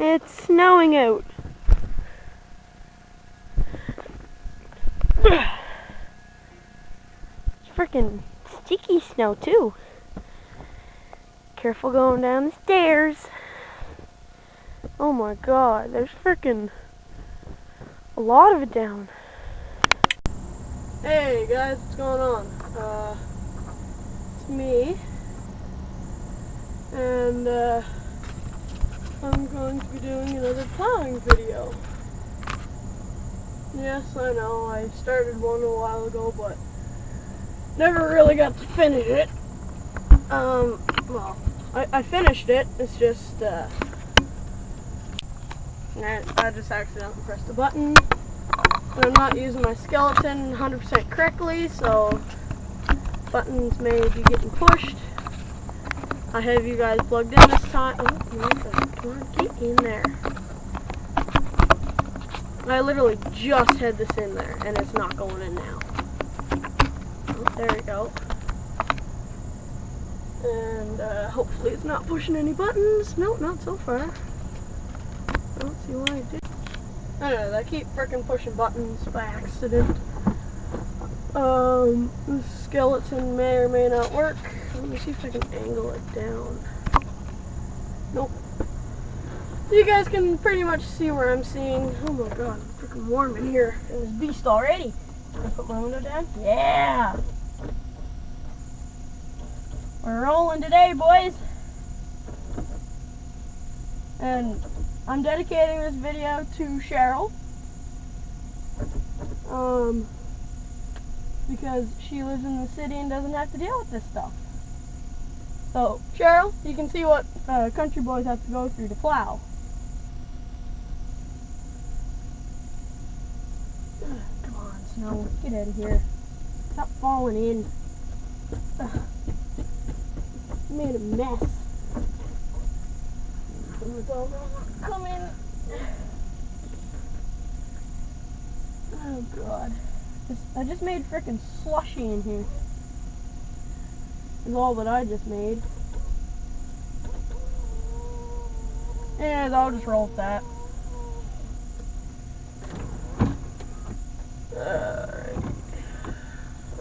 It's snowing out. It's freaking sticky snow too. Careful going down the stairs. Oh my god, there's freaking a lot of it down. Hey guys, what's going on? It's me. And I'm going to be doing another plowing video. Yes, I know, I started one a while ago, but never really got to finish it. Well, I finished it, it's just, I just accidentally pressed the button. And I'm not using my skeleton 100% correctly, so buttons may be getting pushed. I have you guys plugged in this time. Oh, come on, get in there. I literally just had this in there, and it's not going in now. Oh, there we go. And hopefully it's not pushing any buttons. Nope, not so far. I don't see why it did. I don't know, I keep freaking pushing buttons by accident. The skeleton may or may not work. Let me see if I can angle it down. Nope. You guys can pretty much see where I'm seeing. Oh my god, it's freaking warm in here in this beast already. Can I put my window down? Yeah! We're rolling today, boys! And I'm dedicating this video to Cheryl. Because she lives in the city and doesn't have to deal with this stuff. So, Cheryl, you can see what country boys have to go through to plow. Come on, snow, get out of here. Stop falling in. You made a mess. Come in. Oh god. I just made frickin' slushy in here. Is all that I just made. And I'll just roll with that. Alright.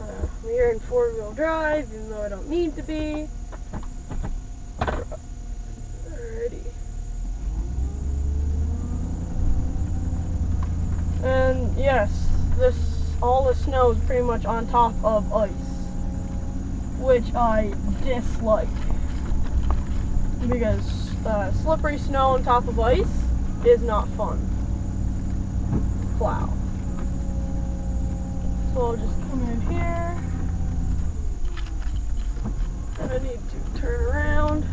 I'm here in 4-wheel drive, even though I don't need to be. Alrighty. And yes, all the snow is pretty much on top of ice, which I dislike, because slippery snow on top of ice is not fun to plow. So I'll just come in here, and I need to turn around.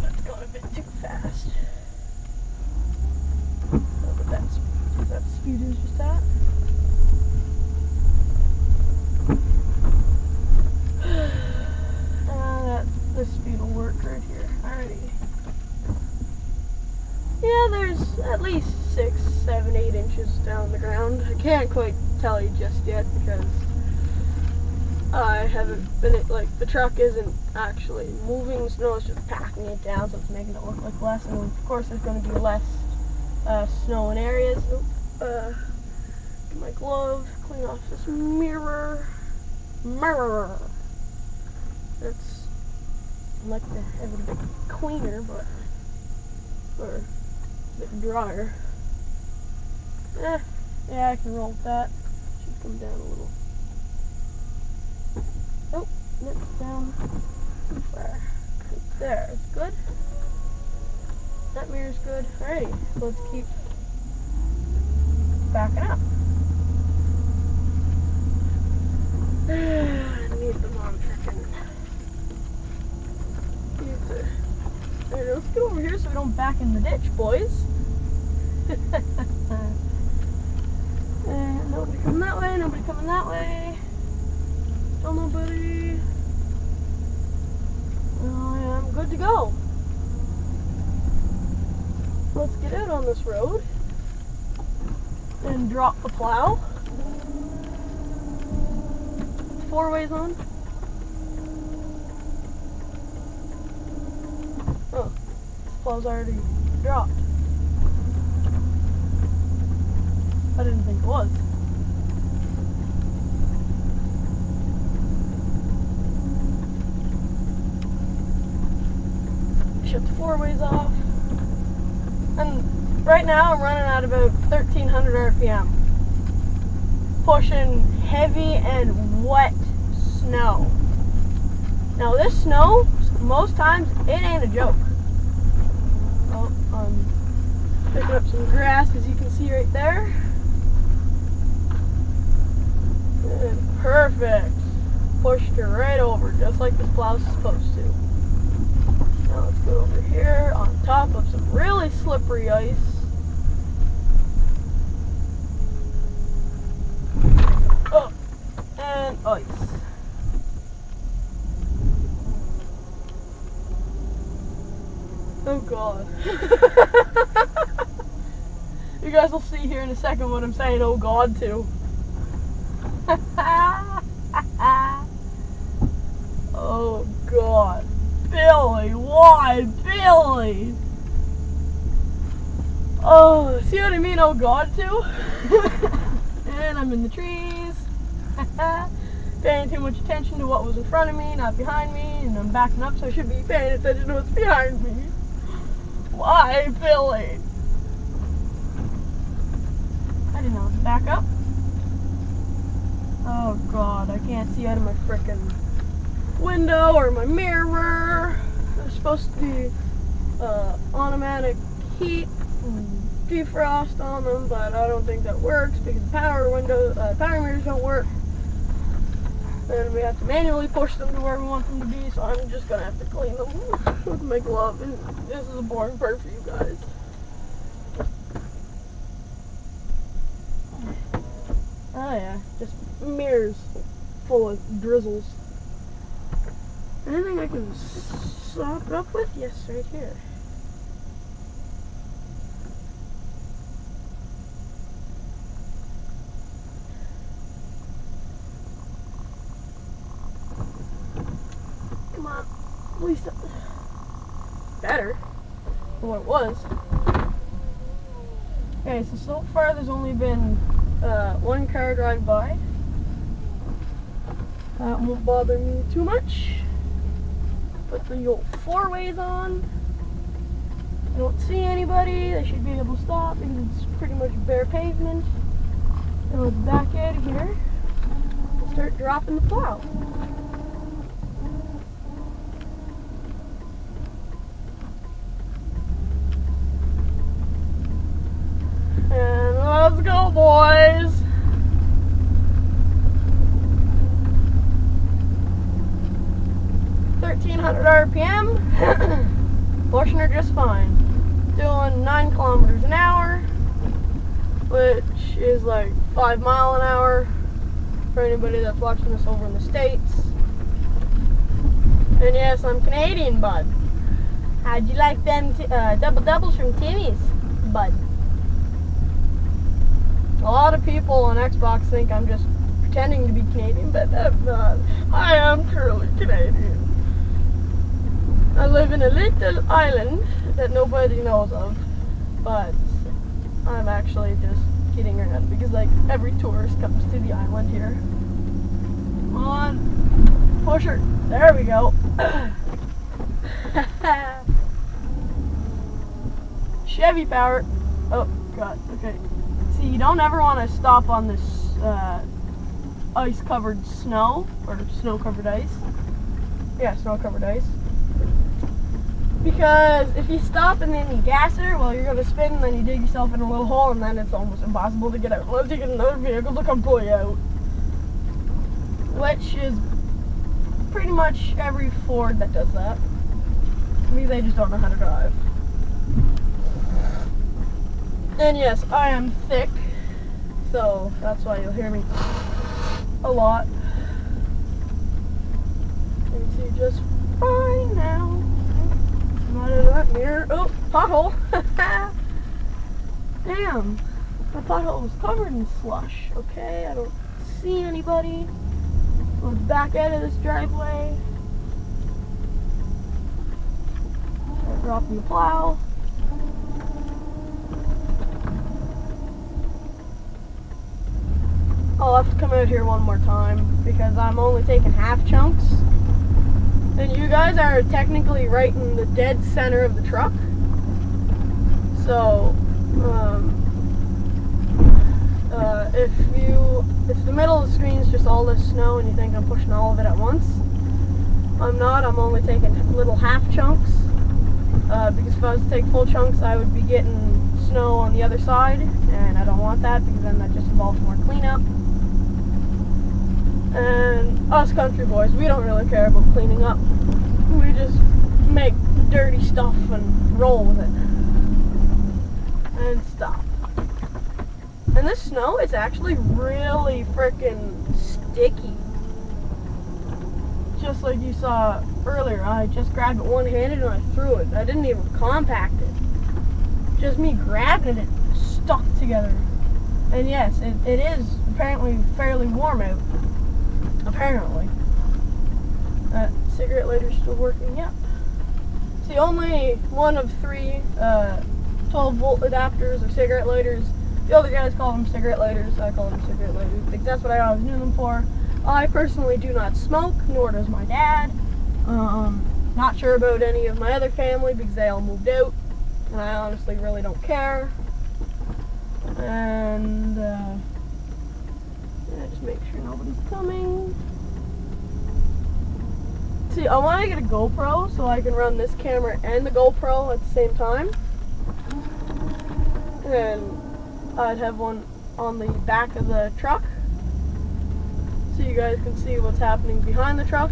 That's gone a bit too fast. That speed is just that. This speed will work right here. Alrighty. Yeah, there's at least 6, 7, 8 inches down the ground. I can't quite tell you just yet because I haven't been, the truck isn't actually moving the snow, it's just packing it down, so it's making it look like less, and of course there's going to be less snow in areas. Oop, get my glove, clean off this mirror. That's, I'd like to have it a bit cleaner, or a bit drier. Yeah, I can roll with that. Should come down a little. Oh, that's down too far. Right there, it's good. That mirror's good. Alrighty, so let's keep backing up. I need them on frickin'. There, let's get over here so we don't back in the ditch, boys. And nobody coming that way, nobody coming that way. Still nobody. I'm good to go. Let's get out on this road and drop the plow. 4 ways on. Oh, snowplow's already dropped. I didn't think it was. Shut the four-ways off. And right now I'm running at about 1300 RPM. Pushing heavy and wet snow. Now this snow, most times, it ain't a joke. Oh, I'm picking up some grass, as you can see right there. And perfect. Pushed her right over, just like this plow's supposed to. Now let's go over here on top of some really slippery ice. Oh, and ice. Oh God. You guys will see here in a second what I'm saying oh God to. Oh God. Billy, why Billy? Oh, see what I mean oh God to? And I'm in the trees. Paying too much attention to what was in front of me, not behind me, and I'm backing up, so I should be paying attention to what's behind me. Why, Billy? I didn't know how to back up. Oh God, I can't see out of my frickin' window or my mirror. There's supposed to be automatic heat and defrost on them, but I don't think that works because the power mirrors don't work. And we have to manually push them to where we want them to be, so I'm just gonna have to clean them with my glove, and this is a boring part for you guys. Oh yeah, just mirrors full of drizzles. Anything I can sop it up with? Yes, right here. Come on, at least better than what it was. Okay, so far there's only been one car drive by. That won't bother me too much. Put the old four-ways on. I don't see anybody. They should be able to stop because it's pretty much bare pavement. And let's back out of here and start dropping the plow. And let's go, boys! RPM, pushing her just fine. Doing 9 kilometers an hour, which is like 5 miles an hour for anybody that's watching this over in the States. And yes, I'm Canadian, bud. How'd you like them double doubles from Timmy's, bud? A lot of people on Xbox think I'm just pretending to be Canadian, but I'm not. I am truly Canadian. I live in a little island that nobody knows of, but I'm actually just kidding around because like every tourist comes to the island here. Come on, push her. There we go. Chevy power. Oh God. Okay. See, you don't ever want to stop on this ice-covered snow or snow-covered ice. Yeah, snow-covered ice. Because if you stop and then you gas her, well, you're going to spin and then you dig yourself in a little hole and then it's almost impossible to get out unless you get another vehicle to come pull you out. Which is pretty much every Ford that does that. Maybe they just don't know how to drive. And yes, I am thick, so that's why you'll hear me a lot. You can see just fine now. Out of that mirror. Oh, pothole. Damn. My pothole was covered in slush. Okay, I don't see anybody. Go back out of this driveway. Drop the plow. I'll have to come out here one more time because I'm only taking half chunks. And you guys are technically right in the dead center of the truck. So, if the middle of the screen is just all this snow and you think I'm pushing all of it at once, I'm not. I'm only taking little half chunks. Because if I was to take full chunks, I would be getting snow on the other side, and I don't want that because then that just involves more cleanup. And us country boys, we don't really care about cleaning up. We just make dirty stuff and roll with it. And stop. And this snow is actually really freaking sticky. Just like you saw earlier, I just grabbed it one-handed and I threw it. I didn't even compact it. Just me grabbing it, stuck together. And yes, it is apparently fairly warm out. Apparently. Cigarette lighter's still working, yep. It's the only one of 3 12-volt adapters or cigarette lighters. The other guys call them cigarette lighters. I call them cigarette lighters because that's what I always knew them for. I personally do not smoke, nor does my dad. Not sure about any of my other family because they all moved out, and I honestly really don't care. And yeah, just make sure nobody's coming. See, I want to get a GoPro so I can run this camera and the GoPro at the same time. And I'd have one on the back of the truck so you guys can see what's happening behind the truck.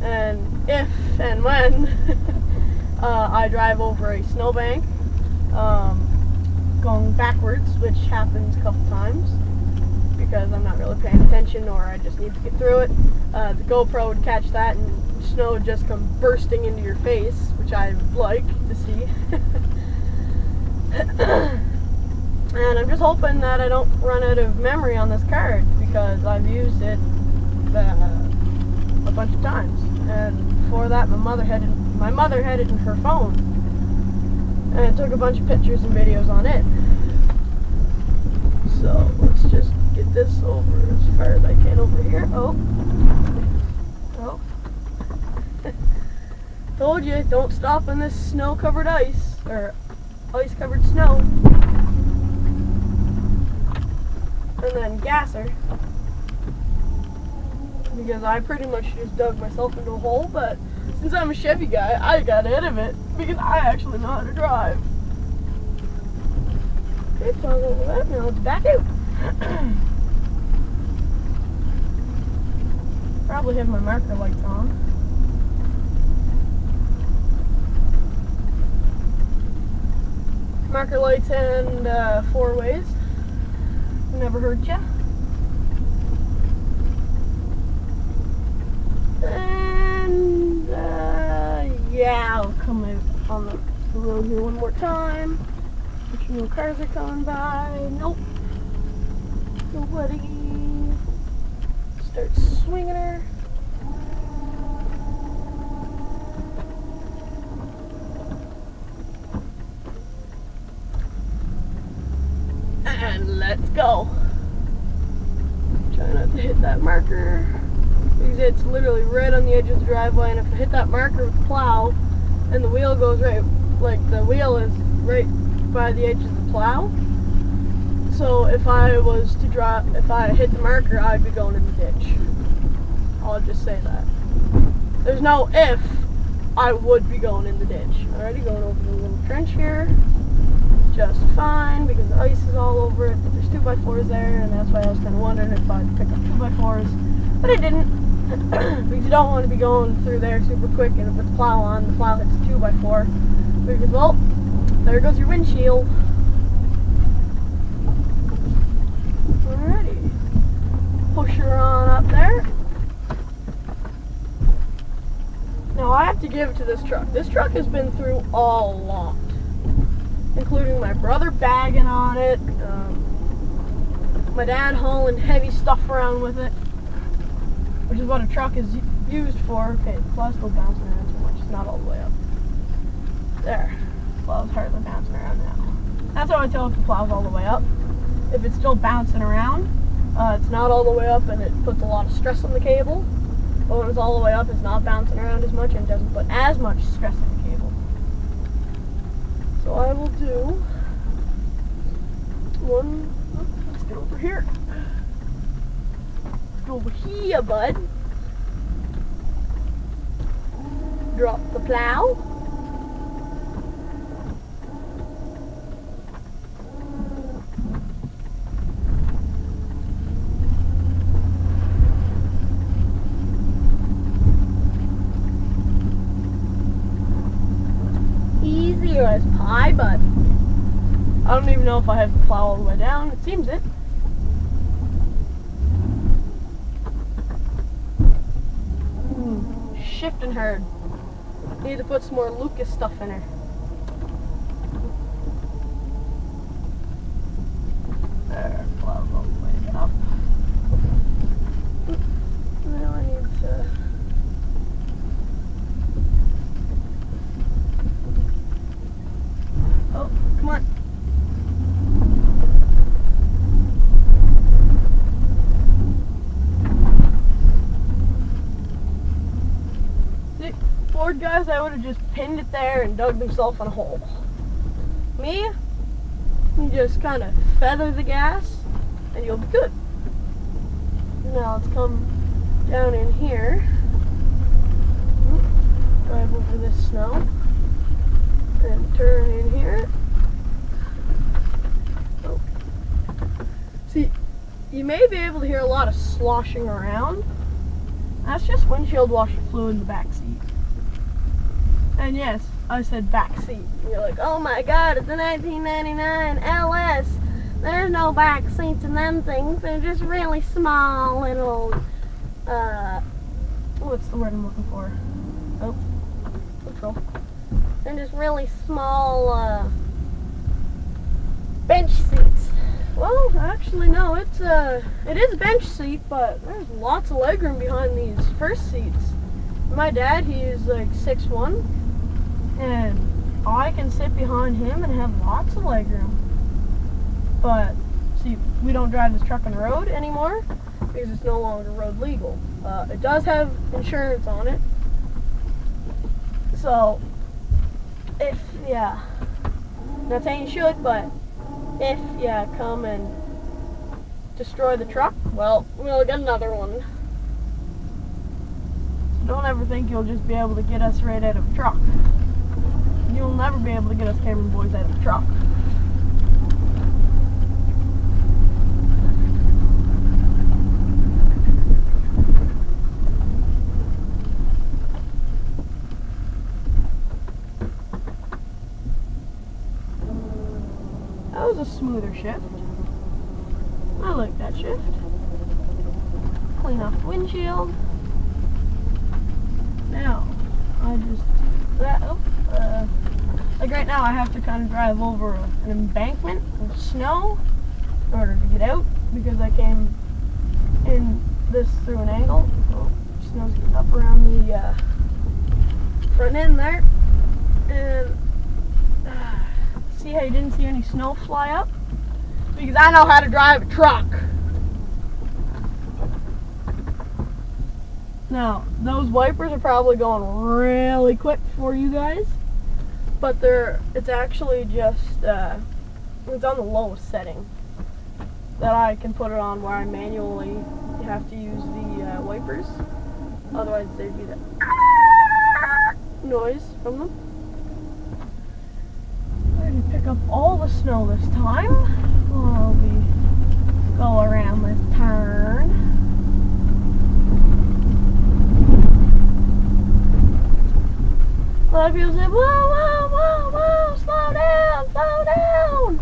And if and when I drive over a snowbank going backwards, which happens a couple times because I'm not really paying attention or I just need to get through it, the GoPro would catch that and snow would just come bursting into your face, which I like to see. And I'm just hoping that I don't run out of memory on this card because I've used it a bunch of times. And for that, my mother had it in her phone, and it took a bunch of pictures and videos on it. So let's just get this over as far as I can over here. Oh. Told you, don't stop in this snow-covered ice, or ice-covered snow. And then gasser, because I pretty much just dug myself into a hole, but since I'm a Chevy guy, I got out of it, because I actually know how to drive. Okay, toggle over that, now let's back out. Probably have my marker lights on. Marker lights and 4 ways. Never hurt ya. And yeah, I'll come out on the road here one more time. Make sure no cars are coming by. Nope. Nobody. Start swinging her. And let's go. Try not to hit that marker because it's literally right on the edge of the driveway, and if I hit that marker with the plow and the wheel goes right, like the wheel is right by the edge of the plow, so if I was to drive, if I hit the marker, I'd be going in the ditch. I'll just say that. There's no if, I would be going in the ditch. Already going over the little trench here. Just fine because the ice is all over it, but there's 2x4s there, and that's why I was kind of wondering if I'd pick up 2x4s, but I didn't. Because you don't want to be going through there super quick, and if it's plow on, the plow hits a 2x4, because, well, there goes your windshield. Alrighty, push her on up there. Now I have to give it to this truck. This truck has been through a lot, including my brother bagging on it, my dad hauling heavy stuff around with it, which is what a truck is used for. Okay, the cloud's still bouncing around too much, it's not all the way up. There. Plow's hardly bouncing around now. That's how I tell if the plow's all the way up. If it's still bouncing around, it's not all the way up and it puts a lot of stress on the cable. But when it's all the way up, it's not bouncing around as much and doesn't put as much stress on the cable. So I will do one. Let's get over here. Let's go over here, bud. Drop the plow. Easy as pie, bud. I don't even know if I have the plow all the way down. It seems it. Shifting hard. Need to put some more Lucas stuff in her. There, plow's all the way up. Now I need to. Oh, come on. Ford guys, I would have just pinned it there and dug themselves in a hole. Me, you just kind of feather the gas and you'll be good. Now let's come down in here, drive over this snow, and turn in here. Oh. See, you may be able to hear a lot of sloshing around. That's just windshield washer fluid in the back seat. And yes, I said back seat. You're like, oh my god, it's a 1999 LS. There's no back seats in them things. They're just really small little, what's the word I'm looking for? Oh, control. They're just really small, bench seats. Well, actually no, it is a bench seat, but there's lots of legroom behind these first seats. My dad, he's like 6'1", and I can sit behind him and have lots of legroom. But see, we don't drive this truck on the road anymore because it's no longer road legal. It does have insurance on it, so if not saying you should, but if you come and destroy the truck, well, we'll get another one. Don't ever think you'll just be able to get us right out of a truck. You'll never be able to get us Cameron boys out of a truck. That was a smoother shift. I like that shift. Clean off the windshield. Now, I just like right now I have to kind of drive over an embankment of snow in order to get out because I came in this through an angle. Oh, snow's getting up around the front end there. And see how you didn't see any snow fly up? Because I know how to drive a truck. Now, those wipers are probably going really quick for you guys, but it's actually just, it's on the lowest setting that I can put it on where I manually have to use the wipers. Otherwise, there'd be that noise from them. I didn't pick up all the snow this time while we go around this turn. A lot of people say, whoa, whoa, whoa, whoa, slow down, slow down.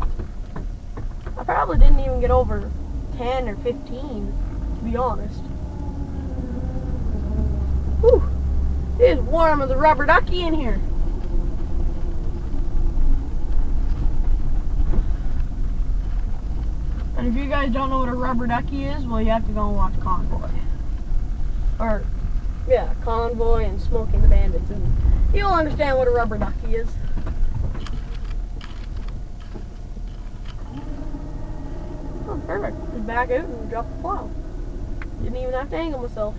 I probably didn't even get over 10 or 15, to be honest. Whew, it is warm as a rubber ducky in here. And if you guys don't know what a rubber ducky is, well, you have to go and watch Convoy. Or, yeah, Convoy and Smoking the Bandits, and you'll understand what a rubber ducky is. Perfect. Just back out and drop the plow. Didn't even have to angle myself.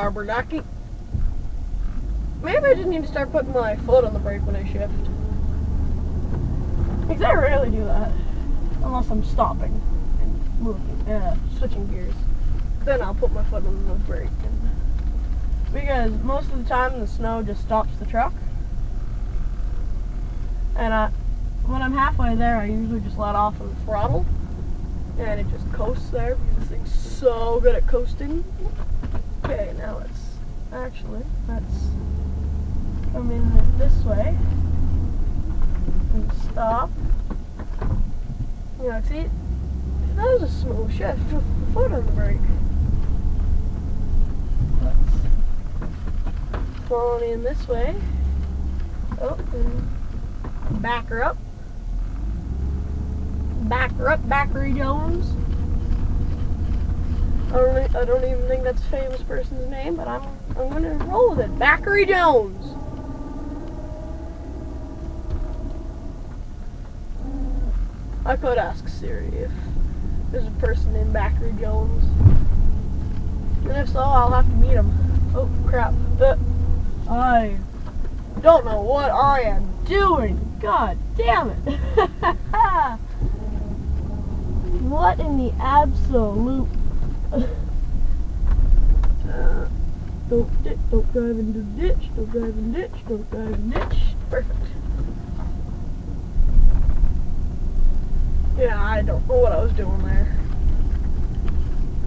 Rubberducky. Maybe I just need to start putting my foot on the brake when I shift. Because I rarely do that. Unless I'm stopping and moving, switching gears. Then I'll put my foot on the brake. Because most of the time the snow just stops the truck. And when I'm halfway there, I usually just let off of the throttle. And it just coasts there because this thing's so good at coasting. Okay, now let's come in this way and stop. You know, see, that was a smooth shift with the foot on the brake. Let's follow me in this way. Oh, and back her up. Back her up, Backery Jones. I don't even think that's a famous person's name, but I'm gonna roll with it. Backery Jones. I could ask Siri if there's a person named Backery Jones, and if so, I'll have to meet him. Oh crap! I don't know what I am doing. God damn it! What in the absolute? Don't drive into the ditch, don't drive in the ditch, don't drive in the ditch. Perfect. Yeah, I don't know what I was doing there.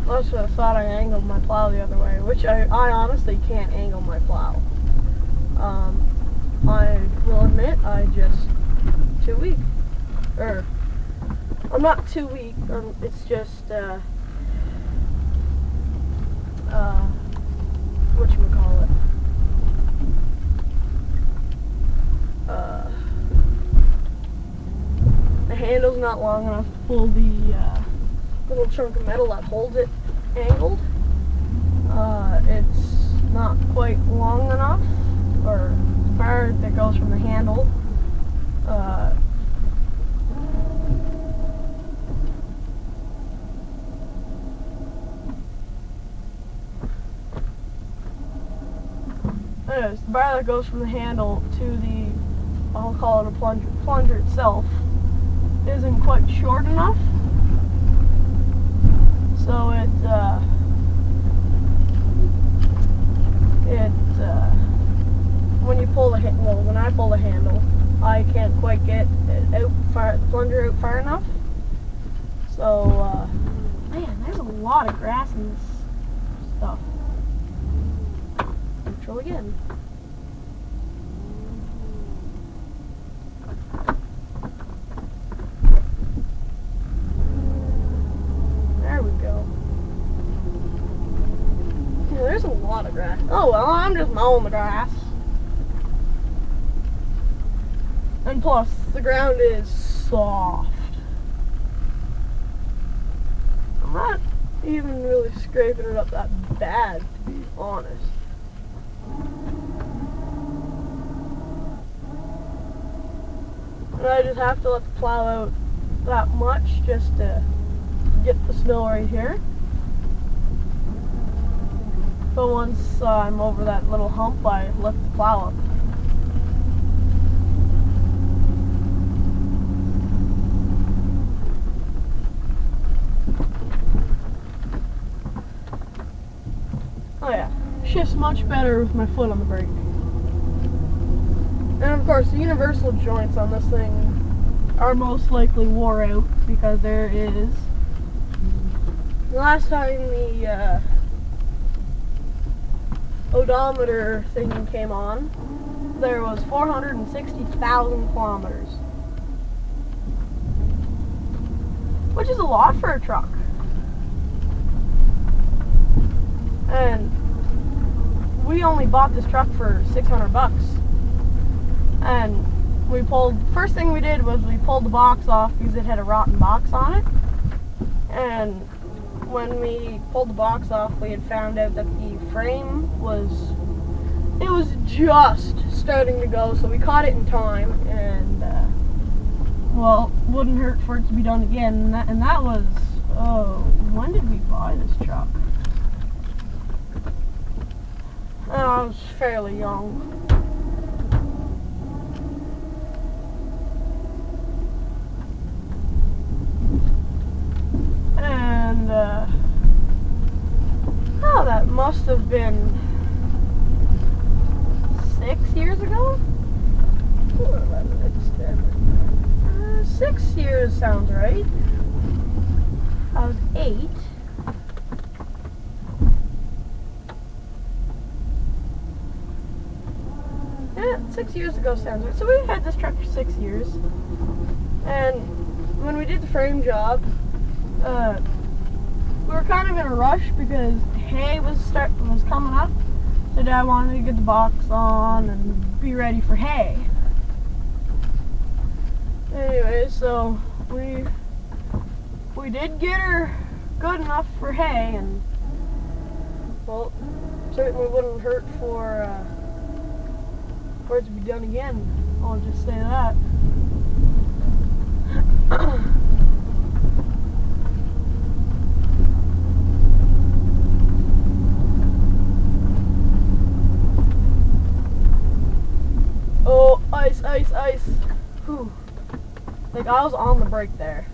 I should have thought I angled my plow the other way, which I honestly can't angle my plow. I will admit, I'm too weak. I'm not too weak, it's just, whatchamacallit, the handle's not long enough to pull the little chunk of metal that holds it angled. It's not quite long enough, or the bar that goes from the handle, anyways, the bar that goes from the handle to the, I'll call it a plunger itself, isn't quite short enough. So when you pull the when I pull the handle, I can't quite get it the plunger out far enough. So man, there's a lot of grass in this stuff. Neutral again. There we go. Yeah, there's a lot of grass. Oh well, I'm just mowing the grass. And plus, the ground is soft. I'm not even really scraping it up that bad, to be honest. And I just have to let the plow out that much just to get the snow right here. But once I'm over that little hump, I lift the plow up. Oh yeah, shifts much better with my foot on the brake. And of course, the universal joints on this thing are most likely wore out because there is. The last time the odometer thing came on, there was 460,000 kilometers. Which is a lot for a truck. And we only bought this truck for $600. And first thing we did was we pulled the box off because it had a rotten box on it. And when we pulled the box off, we had found out that the frame was just starting to go, so we caught it in time, and well, wouldn't hurt for it to be done again. And that was, oh, when did we buy this truck? I was fairly young. And oh, that must have been 6 years ago? 6 years sounds right. I was 8. Yeah, 6 years ago sounds right. So we've had this truck for 6 years. And when we did the frame job, we were kind of in a rush because hay was coming up. So Dad wanted to get the box on and be ready for hay. Anyway, so we did get her good enough for hay, and well, certainly wouldn't hurt for it to be done again. I'll just say that. Oh, ice, ice, ice. Whew. Like, I was on the brake there.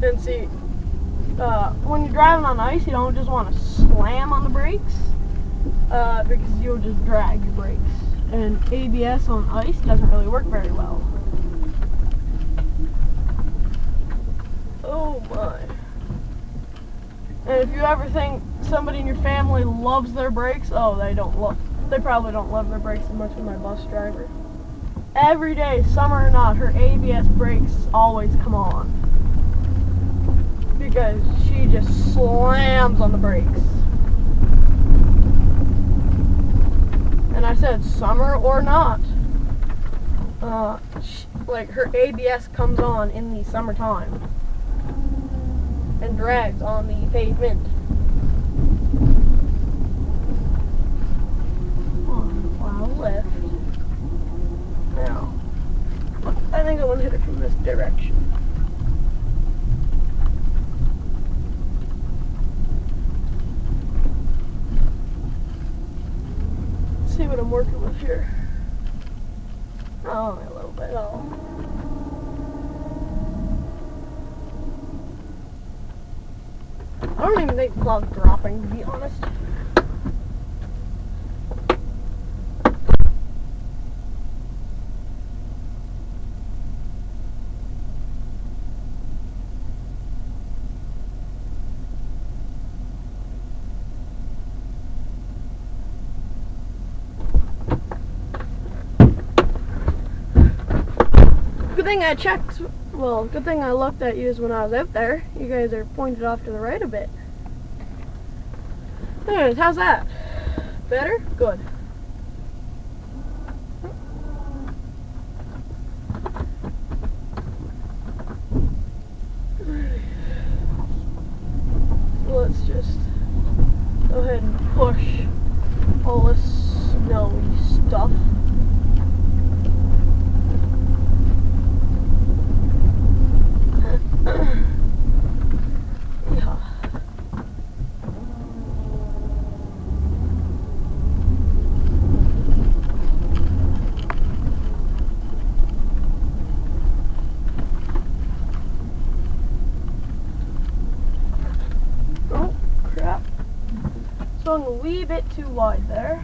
And see, when you're driving on ice, you don't just want to slam on the brakes, because you'll just drag your brakes. And ABS on ice doesn't really work very well. Oh my. And if you ever think somebody in your family loves their brakes, oh, they probably don't love their brakes as much as my bus driver. Every day, summer or not, her ABS brakes always come on, because she just slams on the brakes. And I said summer or not, like, her ABS comes on in the summertime and drags on the pavement. Left. Now, I think I want to hit it from this direction. Let's see what I'm working with here. Oh, only a little bit. Oh. I don't even think the plug's dropping, to be honest. Good thing I checked, well, good thing I looked at you when I was out there. You guys are pointed off to the right a bit. Anyways, how's that? Better? Good. Let's just go ahead and push all this snowy stuff. Oh, crap. Swung a wee bit too wide there.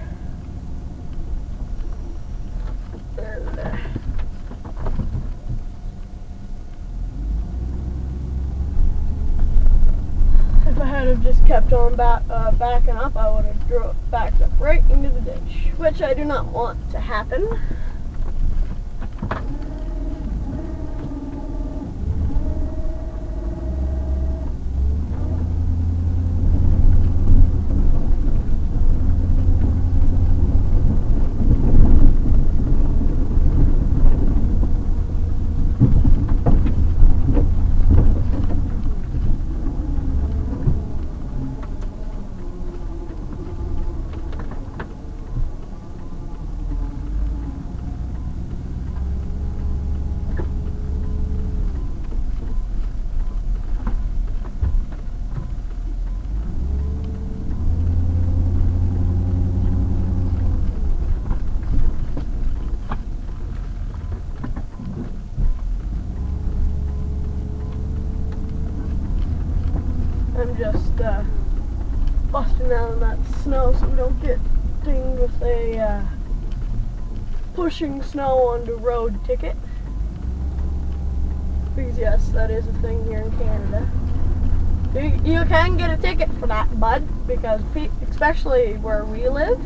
And, if I had have just kept on backing up, I would have backed up right into the ditch, which I do not want to happen. I'm just busting down in that snow so we don't get dinged with a pushing snow on the road ticket. Because yes, that is a thing here in Canada. You can get a ticket for that, bud, because especially where we live,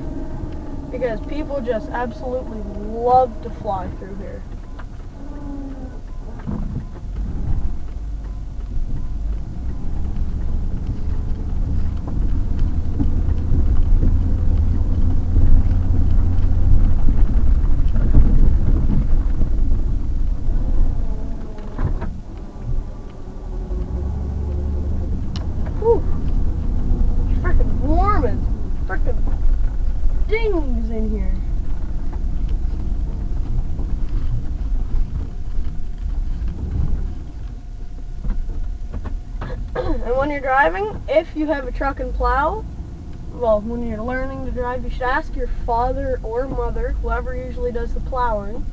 because people just absolutely love to fly through here. Dings in here. And when you're driving, if you have a truck and plow, well, when you're learning to drive, you should ask your father or mother, whoever usually does the plowing,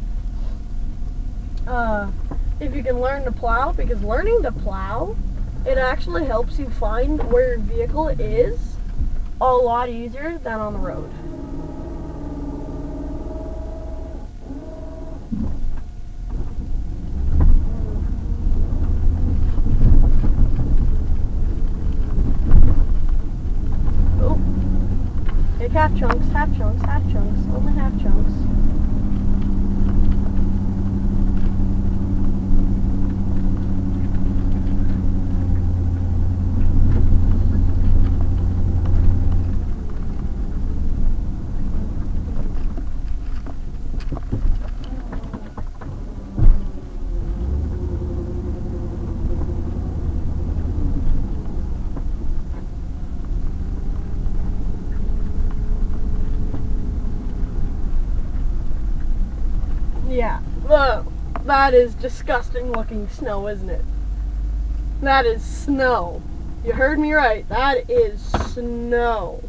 if you can learn to plow, because learning to plow, it actually helps you find where your vehicle is a lot easier than on the road. Half chunks, half chunks, half chunks, only half chunks. Yeah, that is disgusting looking snow, isn't it? That is snow. You heard me right. That is snow.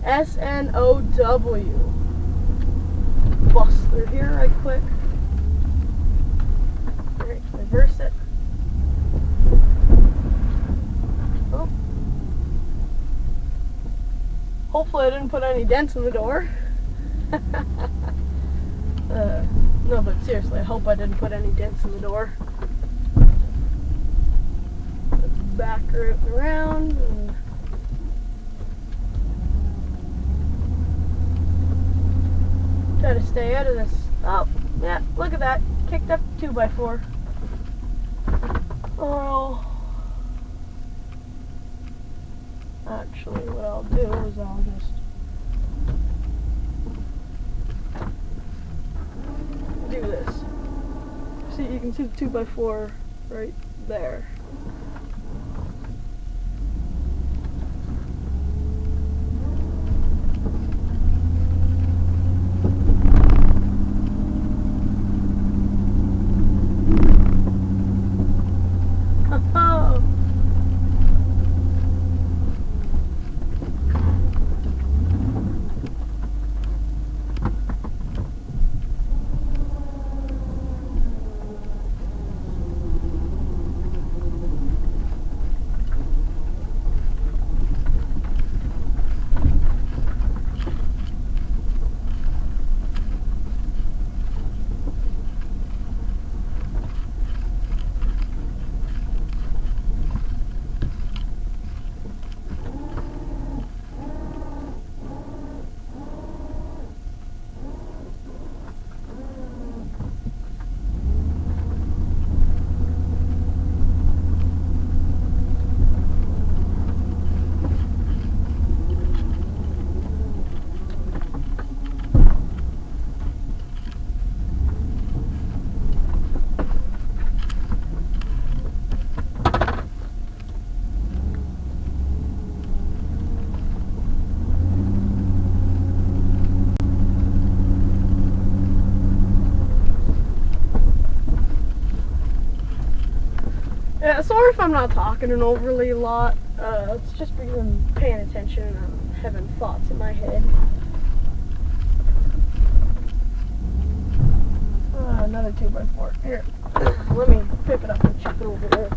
S-N-O-W. Bust through here right quick. Alright, reverse it. Oh. Hopefully I didn't put any dents in the door. No, but seriously, I hope I didn't put any dents in the door. Let's back her around and try to stay out of this. Oh, yeah, look at that. Kicked up 2x4. Oh. Actually, what I'll do is I'll just do this. See, you can see the 2x4 right there. Yeah, sorry if I'm not talking an overly lot. It's just because I'm paying attention and I'm having thoughts in my head. Another 2x4. Here, let me pick it up and chuck it over there.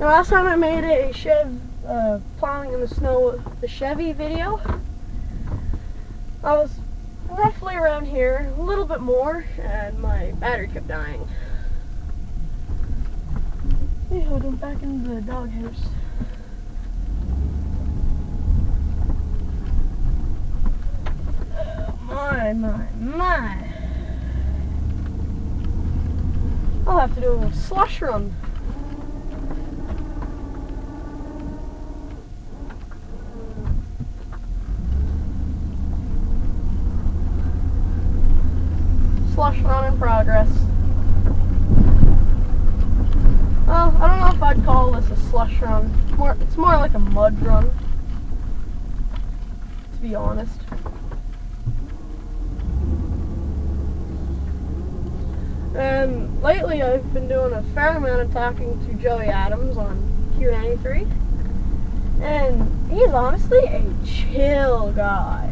Now, last time I made a plowing in the snow, the Chevy video, I was roughly around here, a little bit more, and my battery kept dying. Yeah, I went back into the doghouse. My. I'll have to do a slush run. Slush run in progress. Well, I don't know if I'd call this a slush run. It's more like a mud run, to be honest. And lately I've been doing a fair amount of talking to Joey Adams on Q93. And he's honestly a chill guy.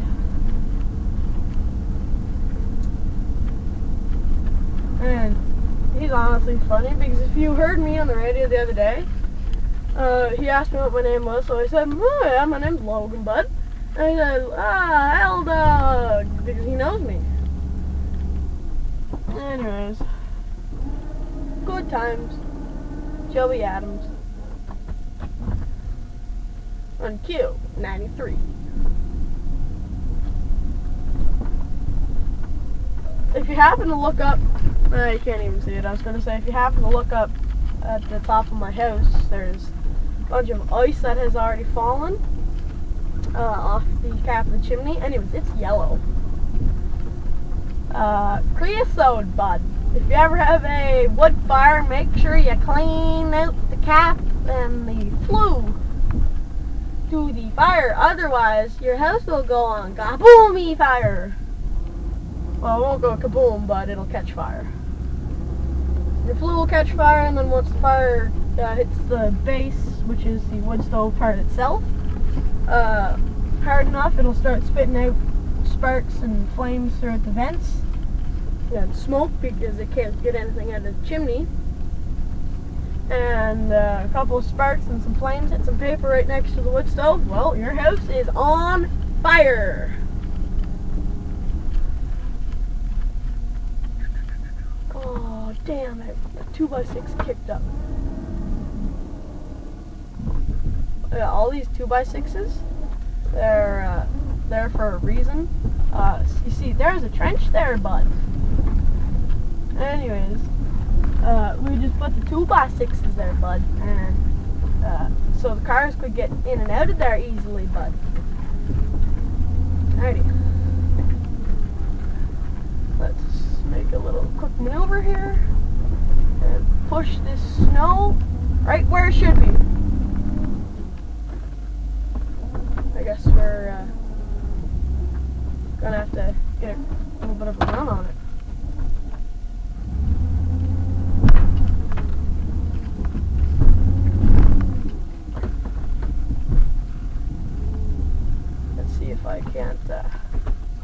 And he's honestly funny because if you heard me on the radio the other day, he asked me what my name was, so I said, oh, yeah, my name's Logan, bud. And he said, hell dog, because he knows me. Anyways, good times. Joey Adams on Q93. If you happen to look up, you can't even see it. I was going to say, if you happen to look up at the top of my house, there's a bunch of ice that has already fallen off the cap of the chimney. Anyways, it's yellow. Creosote, bud. If you ever have a wood fire, make sure you clean out the cap and the flue to the fire. Otherwise, your house will go on kaboomy fire. Well, it won't go kaboom, but it'll catch fire. Your flue will catch fire, and then once the fire hits the base, which is the wood stove part itself, hard enough, it'll start spitting out sparks and flames throughout the vents and smoke because it can't get anything out of the chimney. And a couple of sparks and some flames hit some paper right next to the wood stove. Well, your house is on fire. Oh, damn it. A 2x6 kicked up. All these 2x6s, they're there for a reason. You see, there's a trench there, bud. Anyways, we just put the 2x6s there, bud, and so the cars could get in and out of there easily, bud. Alrighty. Let's make a little quick maneuver here and push this snow right where it should be. I guess we're gonna have to get a little bit of a run on it. Let's see if I can't get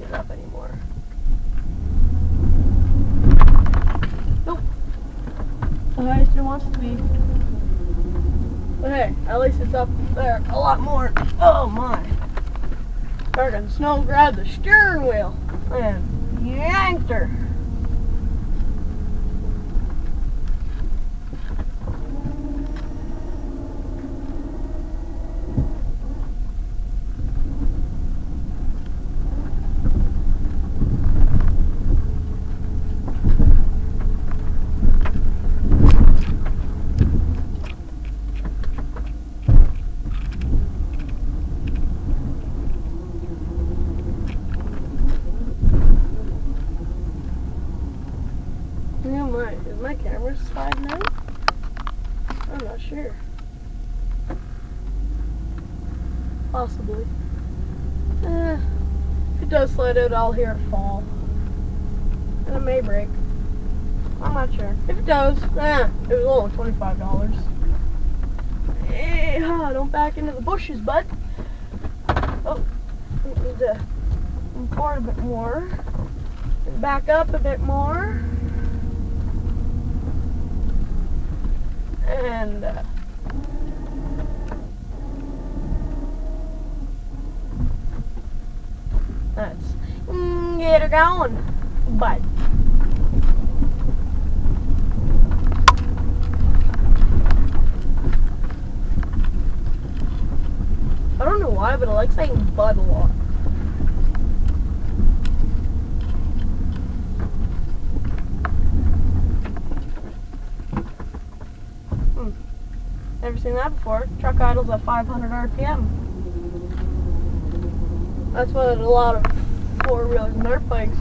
it up anymore. Nope. The highest it wants to be. But hey, at least it's up there a lot more. Oh my. Fucking snow grabbed the steering wheel and yanked her. Is my camera 5'9"? I'm not sure. Possibly. If it does slide out, I'll hear it fall. And it may break. I'm not sure. If it does, it was only $25. Don't back into the bushes, bud. Oh, I need to move forward a bit more. And back up a bit more. And Let's get her going, bud. I don't know why, but I like saying bud a lot. Never seen that before. Truck idles at 500 RPM. That's what a lot of four-wheelers and dirt bikes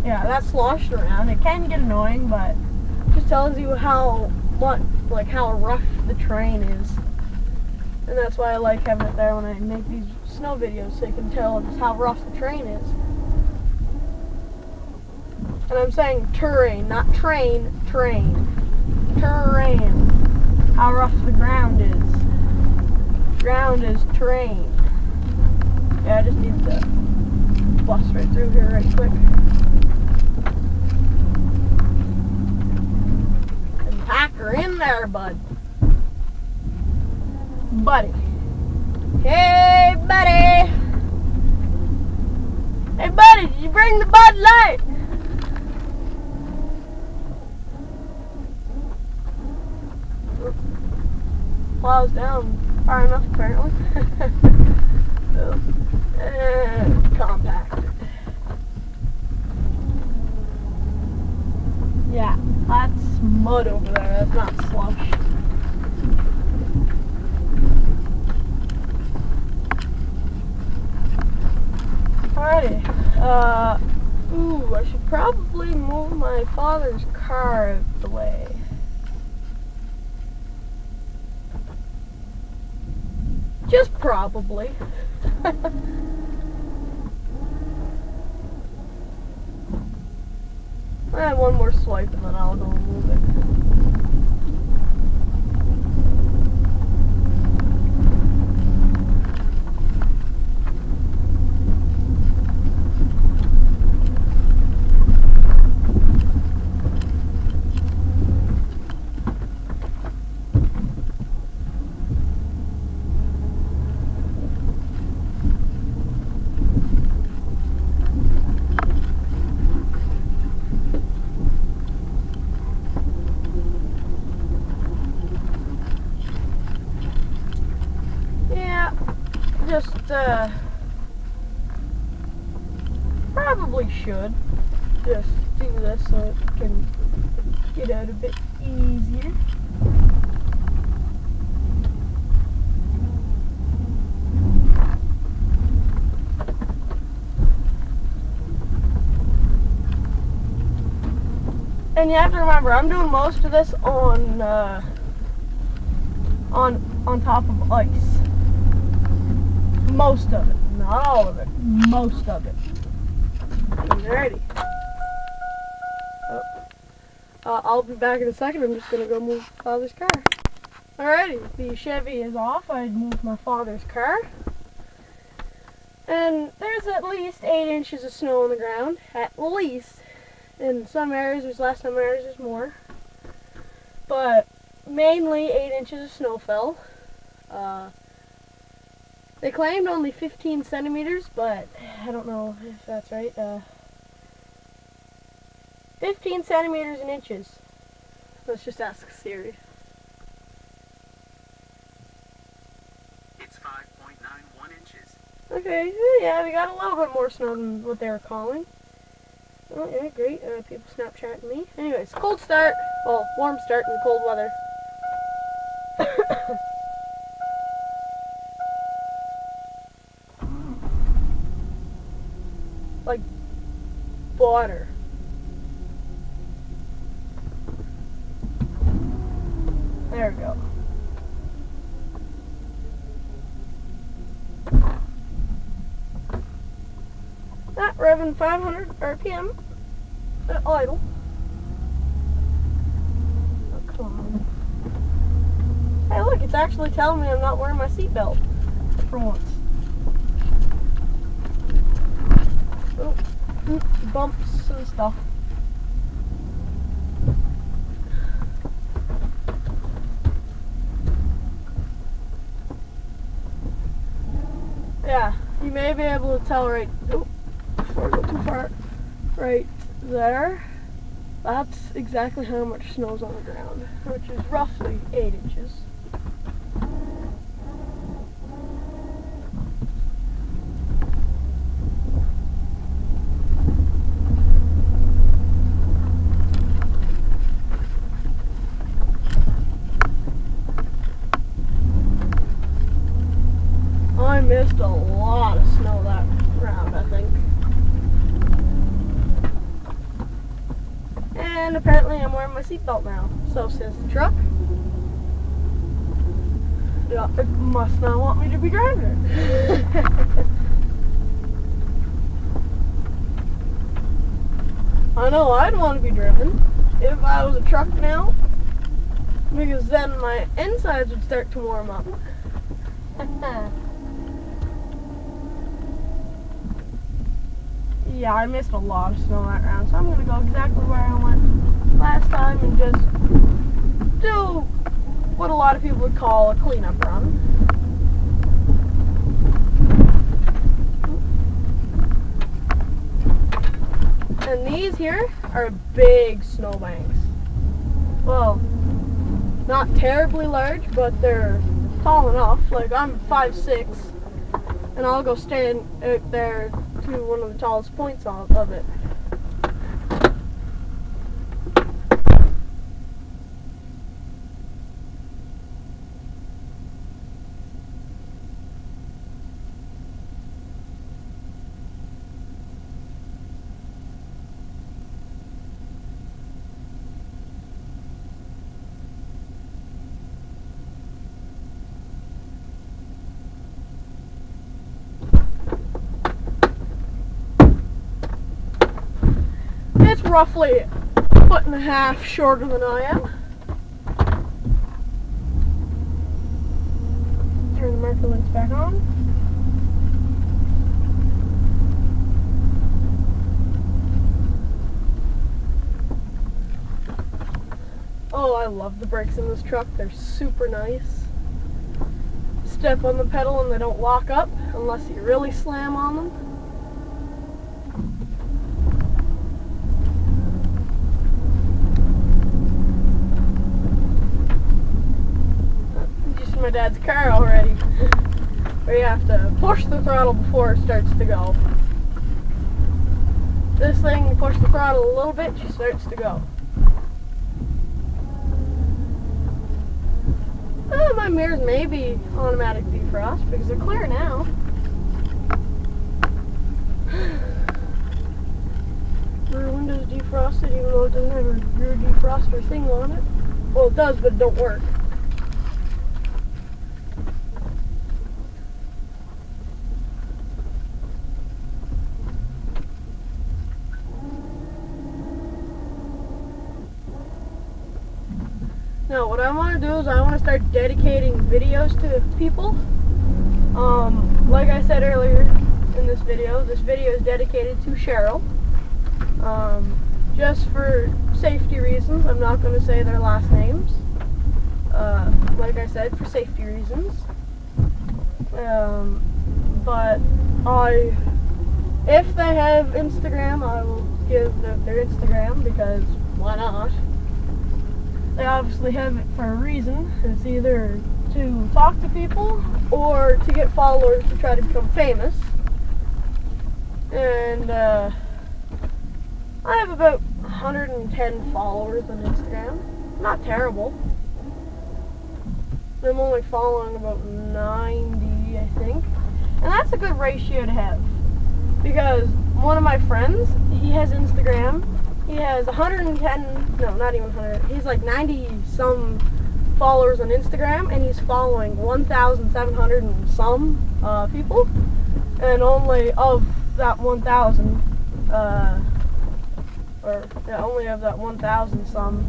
yeah, that sloshed around. It can get annoying, but it just tells you how rough the terrain is. And that's why I like having it there when I make these snow videos, so you can tell just how rough the terrain is. And I'm saying terrain, not train, terrain. Terrain. How rough the ground is. Ground is terrain. Yeah, I just need to bust right through here right quick. And pack her in there, bud. Buddy. Hey, buddy. Hey, buddy, did you bring the Bud Light? Plows down far enough, apparently. So, compact. Yeah, that's mud over there. That's not slush. Alrighty. Ooh, I should probably move my father's car out of the way. Just probably. I have one more swipe and then I'll go move it. Probably should just do this so it can get out a bit easier. And you have to remember, I'm doing most of this on top of ice. Most of it, not all of it, most of it. Alrighty. I'll be back in a second. I'm just gonna go move father's car. Alrighty, the Chevy is off. I moved my father's car. And there's at least 8 inches of snow on the ground. At least. In some areas there's less, some areas there's more. But mainly 8 inches of snow fell. They claimed only 15 centimeters, but I don't know if that's right. 15 centimeters in inches. Let's just ask Siri. It's 5.91 inches. Okay, yeah, we got a little bit more snow than what they were calling. Oh, yeah, great. People Snapchatting me. Anyways, cold start. Well, warm start in cold weather. Like butter. There we go. That revving 500 RPM at idle. Oh, come on. Hey, look, it's actually telling me I'm not wearing my seatbelt for once. Oh, bumps and stuff. yeah, you may be able to tell right, oh, before I go too far, right there, that's exactly how much snow's on the ground, which is roughly 8 inches. I missed a lot of snow that round, I think. And apparently I'm wearing my seatbelt now. So says the truck. Yeah, it must not want me to be driving it. I know I'd want to be driven if I was a truck now, because then my insides would start to warm up. Yeah, I missed a lot of snow that round, so I'm going to go exactly where I went last time and just do what a lot of people would call a cleanup run. And these here are big snowbanks. Well, not terribly large, but they're tall enough. Like, I'm 5'6", and I'll go stand out there to one of the tallest points of it. It's roughly a foot and a half shorter than I am. Turn the marker lights back on. Oh, I love the brakes in this truck. They're super nice. Step on the pedal and they don't lock up unless you really slam on them. My dad's car already, where you have to push the throttle before it starts to go. This thing, you push the throttle a little bit, she starts to go. Well, my mirrors may be automatic defrost because they're clear now. Rear window's defrosted even though it doesn't have a rear defroster thing on it. Well, it does, but it don't work. Now, what I want to do is I want to start dedicating videos to people. Like I said earlier in this video is dedicated to Cheryl. Just for safety reasons, I'm not going to say their last names. Like I said, for safety reasons. But if they have Instagram, I will give them their Instagram because why not? They obviously have it for a reason. It's either to talk to people or to get followers to try to become famous. And I have about 110 followers on Instagram. Not terrible. I'm only following about 90, I think. And that's a good ratio to have. Because one of my friends, he has Instagram. He has 110, no, not even 100. He's like 90 some followers on Instagram, and he's following 1,700 and some people. And only of that 1,000, only of that 1,000 some,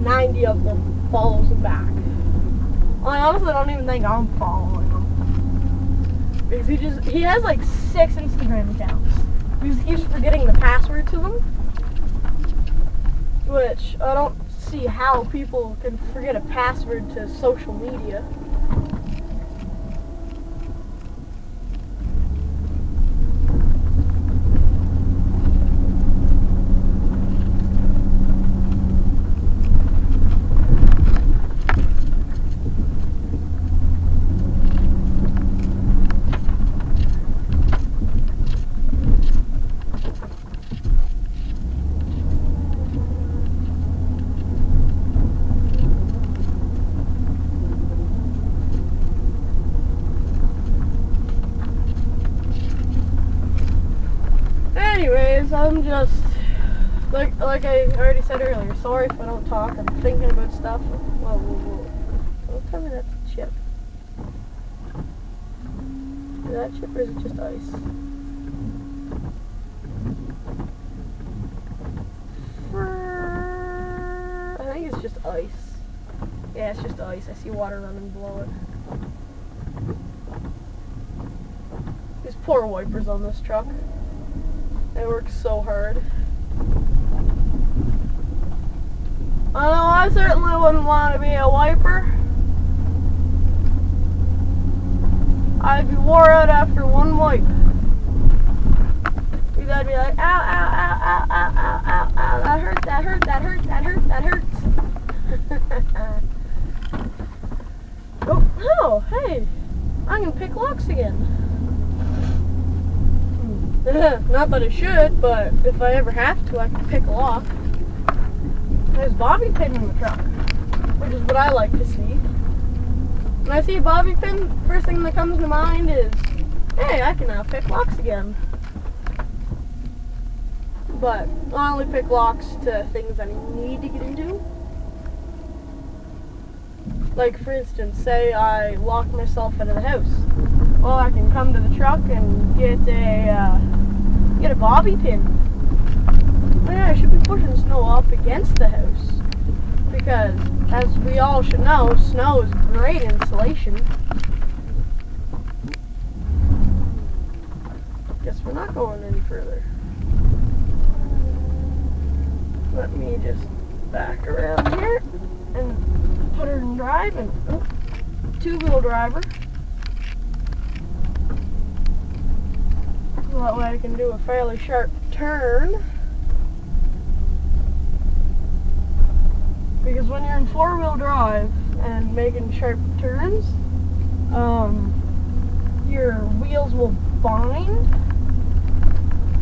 90 of them follows him back. I honestly don't even think I'm following him. Because he has like 6 Instagram accounts. He just keeps forgetting the password to them, which I don't see how people can forget a password to social media. anyways, I'm just like I already said earlier. Sorry if I don't talk. I'm thinking about stuff. Whoa. Don't tell me that's a chip. Is that chip or is it just ice? I think it's just ice. Yeah, it's just ice. I see water running below it. These poor wipers on this truck. They work so hard. I know I certainly wouldn't want to be a wiper. I'd be wore out after one wipe. Because I'd be like, ow, ow, ow, ow, ow, ow, ow, ow, that hurts, that hurts, that hurts, that hurts, that hurts. Oh, hey, I can pick locks again. Not that I should, but if I ever have to, I can pick a lock. There's bobby pin in the truck, which is what I like to see. When I see a bobby pin, first thing that comes to mind is, hey, I can now pick locks again. But I only pick locks to things I need to get into. Like, for instance, say I lock myself out of the house. Well, I can come to the truck and get a bobby pin. But yeah, I should be pushing snow up against the house. Because, as we all should know, snow is great insulation. Guess we're not going any further. Let me just back around here and put her in drive and two-wheel driver. So that way I can do a fairly sharp turn. Because when you're in four-wheel drive and making sharp turns, your wheels will bind.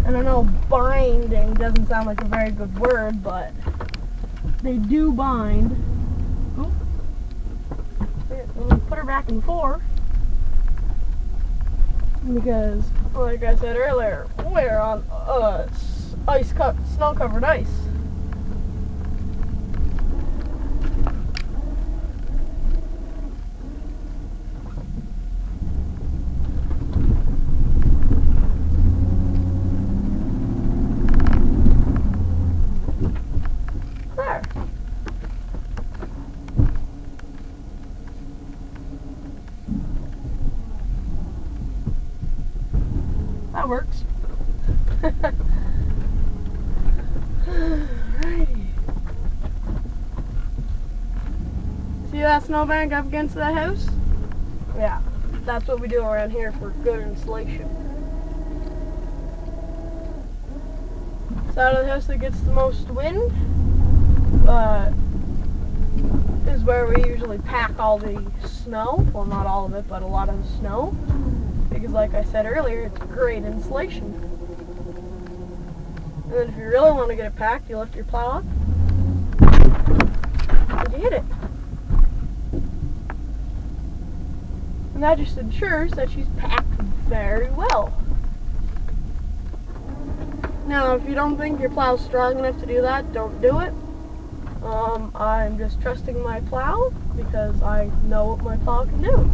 And I know binding doesn't sound like a very good word, but they do bind. Oop. Let me put her back in four. Because, like I said earlier, we're on snow-covered ice. That works. Alrighty. See that snowbank up against that house? Yeah, that's what we do around here for good insulation. Side of the house that gets the most wind is where we usually pack all the snow. Well, not all of it, but a lot of the snow. Because like I said earlier, it's great insulation. And then if you really want to get it packed, you lift your plow up and you hit it. And that just ensures that she's packed very well. Now, if you don't think your plow's strong enough to do that, don't do it. I'm just trusting my plow because I know what my plow can do.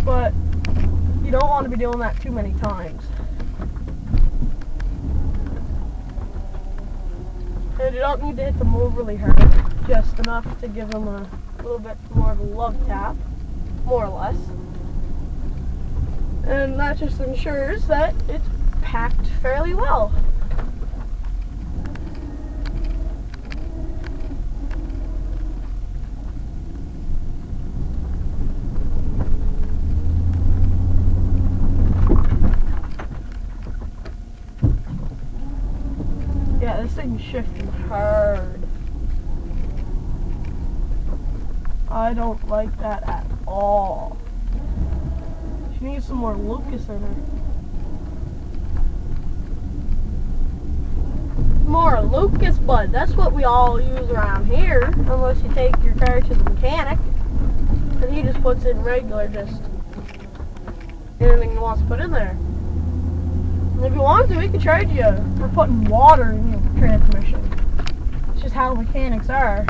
But you don't want to be doing that too many times. And you don't need to hit them overly hard, just enough to give them a little bit more of a love tap, more or less. And that just ensures that it's packed fairly well. Yeah, this thing's shifting hard. I don't like that at all. She needs some more Lucas in her. More Lucas, bud. That's what we all use around here, unless you take your car to the mechanic and he just puts in regular, just anything he wants to put in there. If you want to, we could charge you for putting water in your transmission. It's just how mechanics are.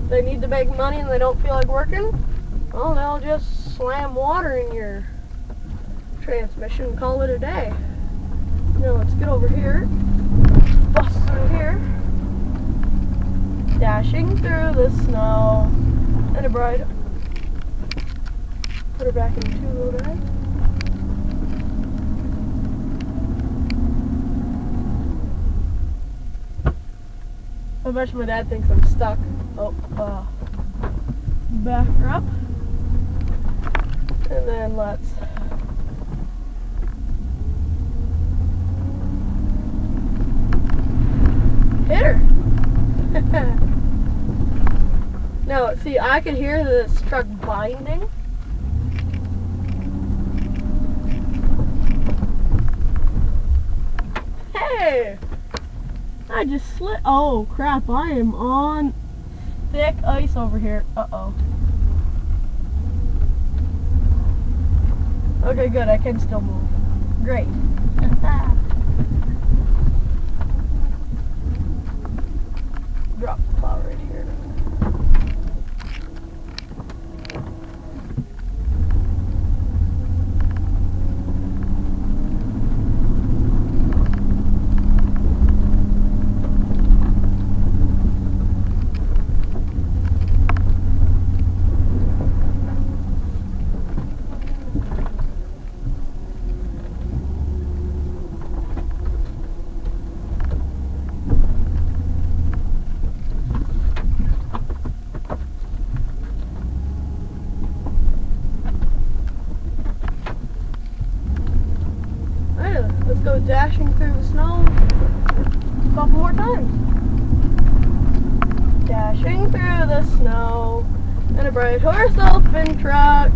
If they need to make money and they don't feel like working, well, they'll just slam water in your transmission and call it a day. Now let's get over here, bust through here, dashing through the snow, and a bride. Put her back in two-wheel drive. I bet my dad thinks I'm stuck. Oh, back her up. And then let's hit her. Now, see, I can hear this truck binding. Hey! I just slid. Oh crap, I am on thick ice over here. Uh-oh. Okay, good, I can still move. Great. Drop the plow right here. Let's go dashing through the snow a couple more times. Dashing through the snow in a bright horse open truck.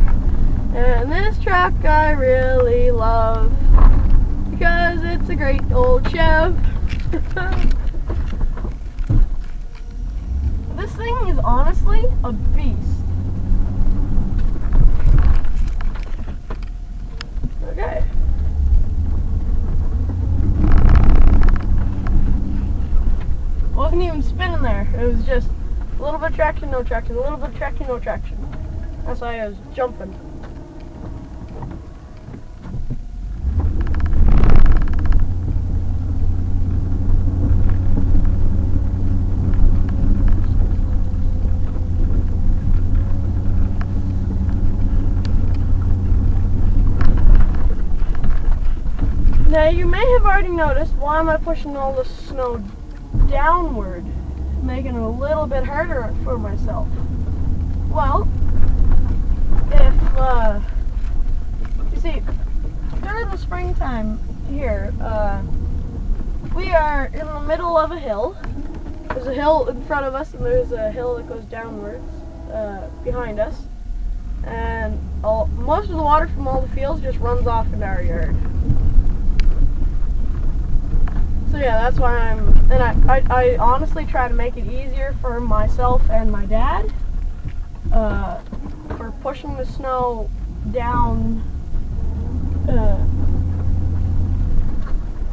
And this truck I really love because it's a great old Chev. This thing is honestly a beast. Okay. Wasn't even spinning there. It was just a little bit of traction, no traction, a little bit of traction, no traction. That's why I was jumping. Now you may have already noticed, why am I pushing all the snow downward, making it a little bit harder for myself? Well, if you see, during the springtime here, we are in the middle of a hill. There's a hill in front of us and there's a hill that goes downwards behind us, and most of the water from all the fields just runs off into our yard. So yeah, that's why I honestly try to make it easier for myself and my dad for pushing the snow down.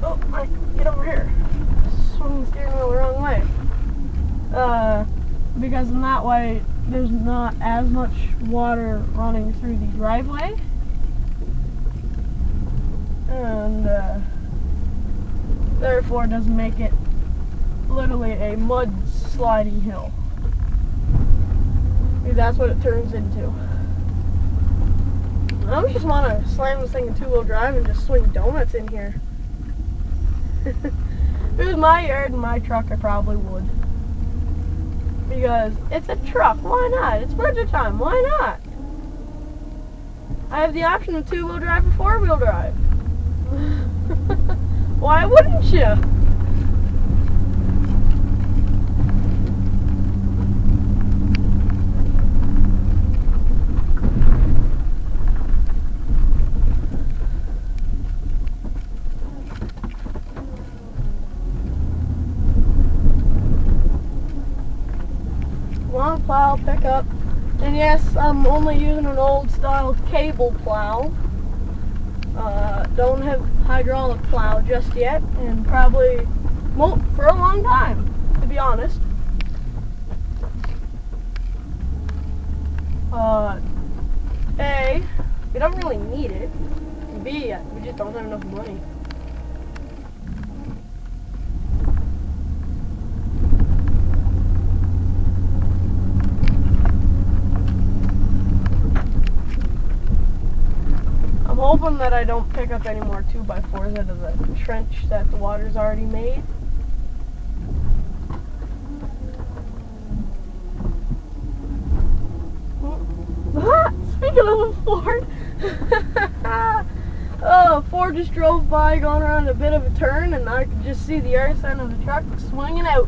Oh, get over here. Swing the steering wheel the wrong way. Because in that way, there's not as much water running through the driveway. And therefore doesn't make it literally a mud sliding hill. Maybe that's what it turns into. I just want to slam this thing in two-wheel drive and just swing donuts in here. If it was my yard and my truck, I probably would. Because it's a truck, why not? It's winter time, why not? I have the option of two-wheel drive or four-wheel drive. Why wouldn't you? Long plow, pickup, and yes, I'm only using an old style cable plow. Don't have hydraulic plow just yet, and probably won't for a long time, to be honest. A, we don't really need it. B, we just don't have enough money. I'm hoping that I don't pick up any more 2x4s out of the trench that the water's already made. Speaking of a Ford, oh, Ford just drove by going around a bit of a turn, and I could just see the arse end of the truck swinging out.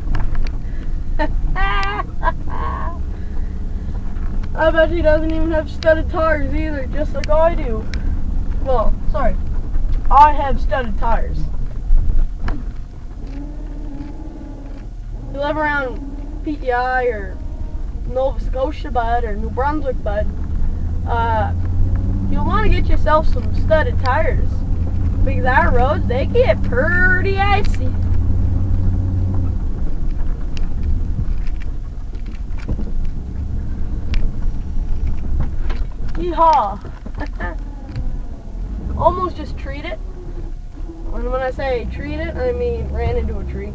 I bet he doesn't even have studded tires either, just like I do. Well, sorry, I have studded tires. If you live around PEI or Nova Scotia, bud, or New Brunswick, bud, you'll want to get yourself some studded tires, because our roads, they get pretty icy. Yeehaw! Almost just treed it. And when I say treed it, I mean ran into a tree.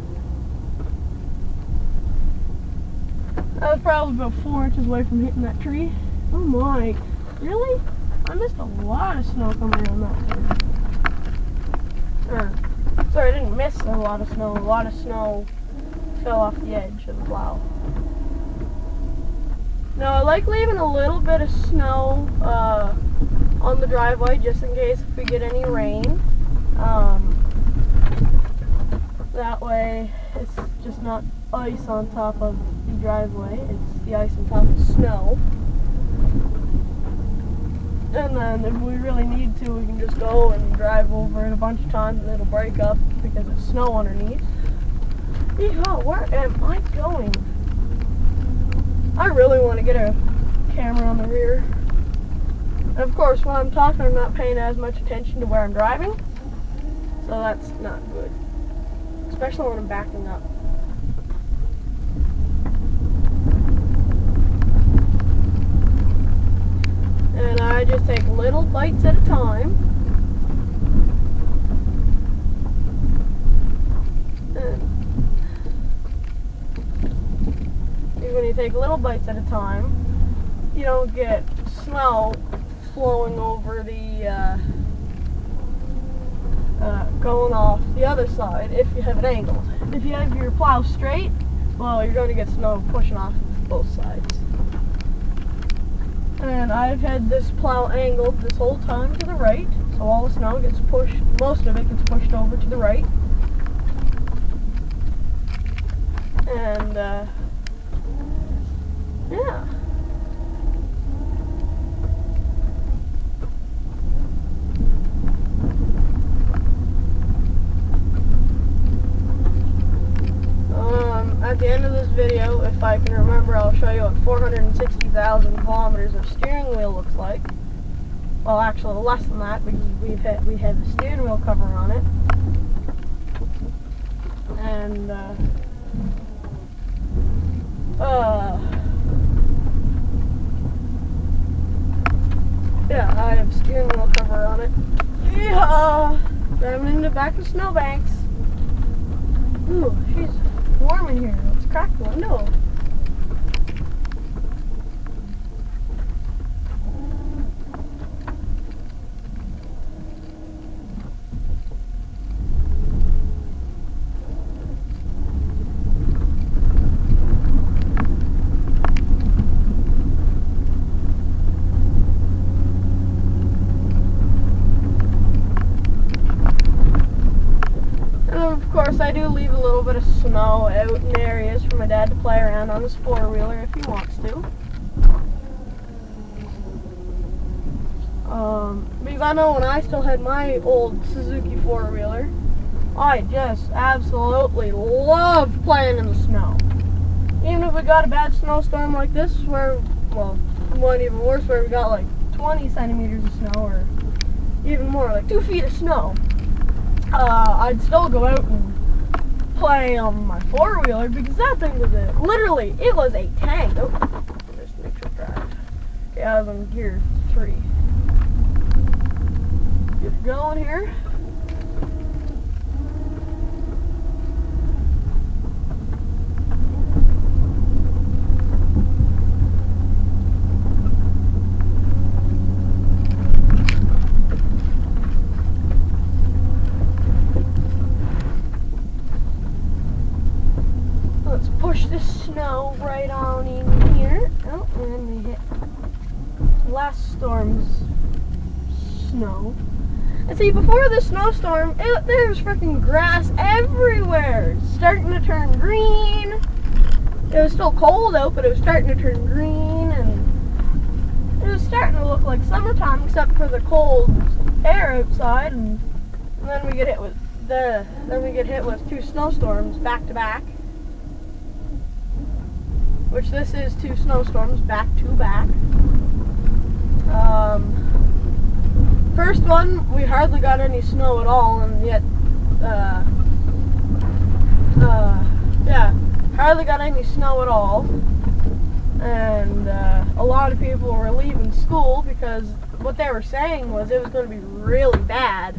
I was probably about 4 inches away from hitting that tree. Oh my, really? I missed a lot of snow coming around that thing. Sorry, I didn't miss a lot of snow. A lot of snow fell off the edge of the plow. Now, I like leaving a little bit of snow on the driveway just in case if we get any rain. That way it's just not ice on top of the driveway, it's the ice on top of snow. And then if we really need to, we can just go and drive over it a bunch of times and it'll break up because it's snow underneath. Yeehaw, where am I going? I really want to get a camera on the rear. And of course, when I'm talking, I'm not paying as much attention to where I'm driving. So that's not good. Especially when I'm backing up. And I just take little bites at a time. And when you take little bites at a time, you don't get snow flowing over the going off the other side if you have it angled. If you have your plow straight, well, you're going to get snow pushing off both sides. And I've had this plow angled this whole time to the right, so all the snow gets pushed, most of it gets pushed over to the right. And yeah. At the end of this video, if I can remember, I'll show you what 460,000 kilometers of steering wheel looks like. Well, actually less than that because we have the steering wheel cover on it. And yeah, I have steering wheel cover on it. Yeah, driving in the back of snowbanks. Ooh, she's warm in here. Let's crack the window. Of course, I do leave a little bit of snow out in areas for my dad to play around on his four-wheeler if he wants to. Because I know when I still had my old Suzuki four-wheeler, I just absolutely loved playing in the snow. Even if we got a bad snowstorm like this, where, well, one even worse, where we got like 20 centimeters of snow, or even more, like 2 feet of snow, I'd still go out and play on my 4-wheeler because that thing was literally, it was a tank. Oh, there's neutral drive. Okay, I was on gear 3. Get it going here. Push the snow right on in here. Oh, and we hit last storm's snow. And see, before the snowstorm, there was freaking grass everywhere. It's starting to turn green. It was still cold out, but it was starting to turn green, and it was starting to look like summertime, except for the cold air outside. And then we get hit with 2 snowstorms back to back. Which this is 2 snowstorms back to back. First one, we hardly got any snow at all, and yet, yeah, hardly got any snow at all. And a lot of people were leaving school because what they were saying was it was going to be really bad.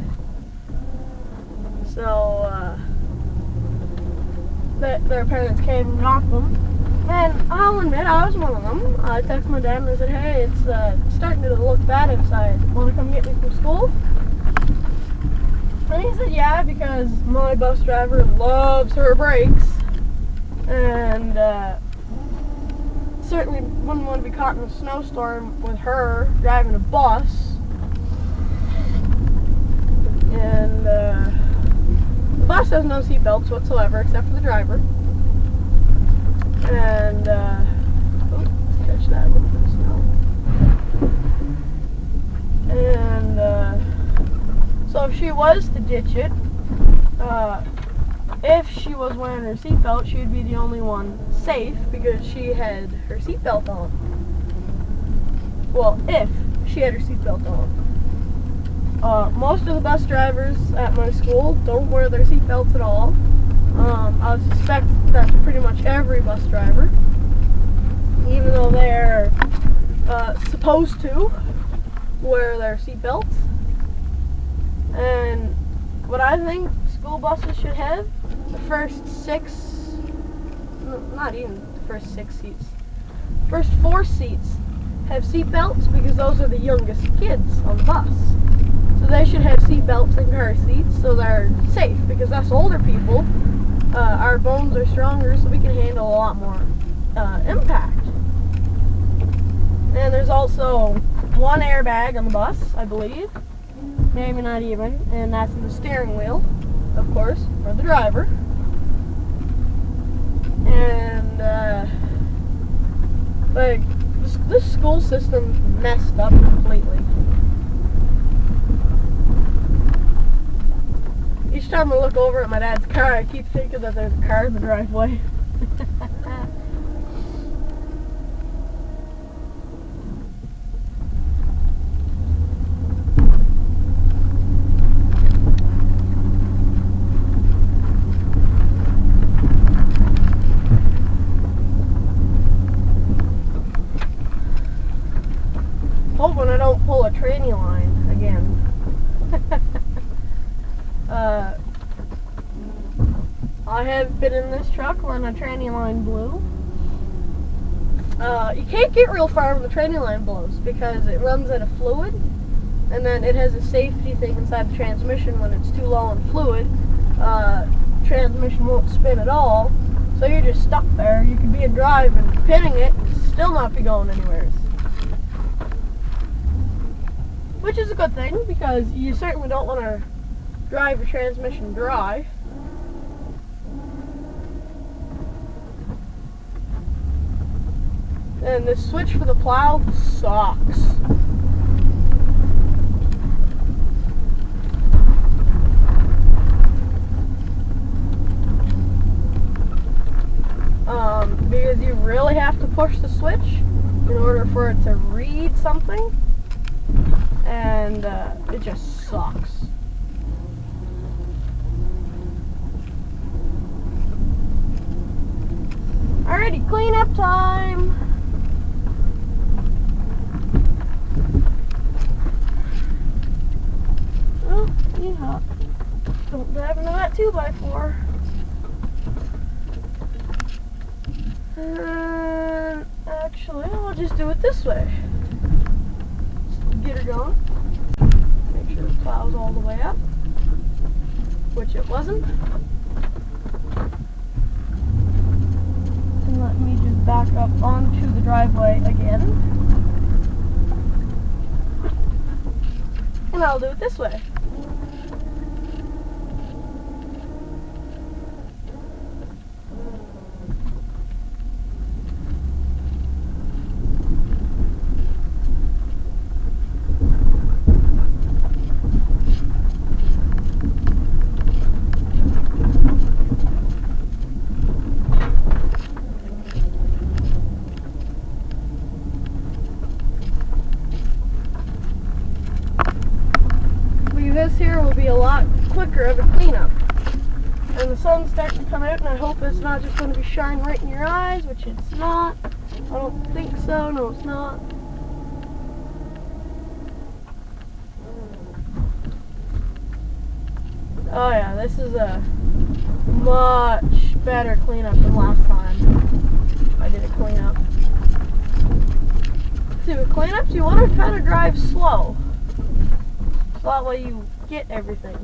So, their parents came and knocked them. And I'll admit, I was one of them. I texted my dad and I said, hey, it's starting to look bad outside. Want to come get me from school? And he said, yeah, because my bus driver loves her brakes. And certainly wouldn't want to be caught in a snowstorm with her driving a bus. And the bus has no seatbelts whatsoever except for the driver. And, catch that one for the snow. And, so if she was to ditch it, if she was wearing her seatbelt, she would be the only one safe because she had her seatbelt on. Well, if she had her seatbelt on. Most of the bus drivers at my school don't wear their seatbelts at all. I suspect that's pretty much every bus driver, even though they're supposed to wear their seatbelts. And what I think school buses should have, the first 6, not even the first 6 seats, first 4 seats have seatbelts because those are the youngest kids on the bus. So they should have seatbelts in car seats so they're safe, because us older people, our bones are stronger, so we can handle a lot more impact. And there's also 1 airbag on the bus, I believe. Maybe not even, and that's in the steering wheel, of course, for the driver. And, like, this school system's messed up completely. Each time I look over at my dad's car, I keep thinking that there's a car in the driveway. Hoping I don't pull a tranny line again. I have been in this truck when a tranny line blew. You can't get real far when the tranny line blows because it runs out of fluid, and then it has a safety thing inside the transmission. When it's too low in fluid, transmission won't spin at all, so you're just stuck there. You could be in drive and pinning it and still not be going anywhere. Which is a good thing, because you certainly don't want to drive your transmission dry. And the switch for the plow sucks. Because you really have to push the switch in order for it to read something. And it just 2x4. And actually, I'll just do it this way. Just get her going. Make sure the plow's all the way up, which it wasn't. And let me just back up onto the driveway again. And I'll do it this way. This here will be a lot quicker of a cleanup. And the sun's starting to come out, and I hope it's not just going to be shining right in your eyes, which it's not. I don't think so. No, it's not. Oh yeah, this is a much better cleanup than last time I did a cleanup. See, with cleanups, you want to kind of drive slow. So that way you get everything.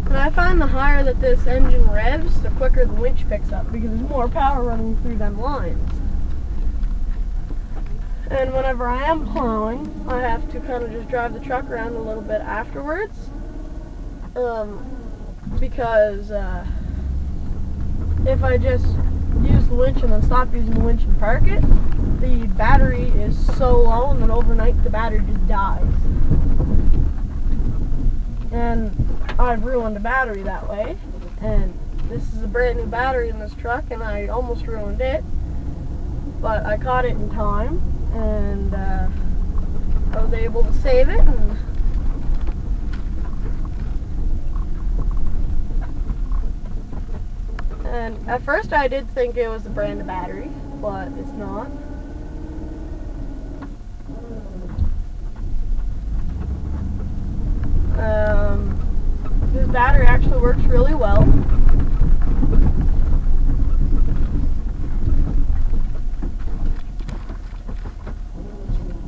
And I find the higher that this engine revs, the quicker the winch picks up, because there's more power running through them lines. And whenever I am plowing, I have to kind of just drive the truck around a little bit afterwards. Because if I just use the winch and then stop using the winch and park it, the battery is so low, and then overnight the battery just dies. And I've ruined the battery that way. And this is a brand new battery in this truck, and I almost ruined it, but I caught it in time, and I was able to save it. And at first I did think it was the brand of battery, but it's not. This battery actually works really well.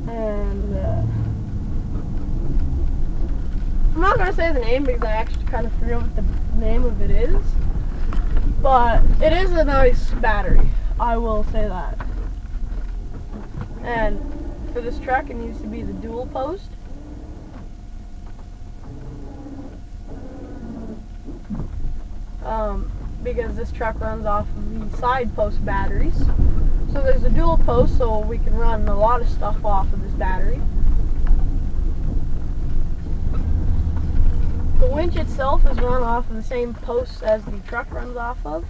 And I'm not going to say the name because I actually kind of forget what the name of it is. But it is a nice battery, I will say that. And for this truck, it needs to be the dual post. Because this truck runs off of the side post batteries. So there's a dual post, so we can run a lot of stuff off of this battery. The winch itself is run off of the same posts as the truck runs off of,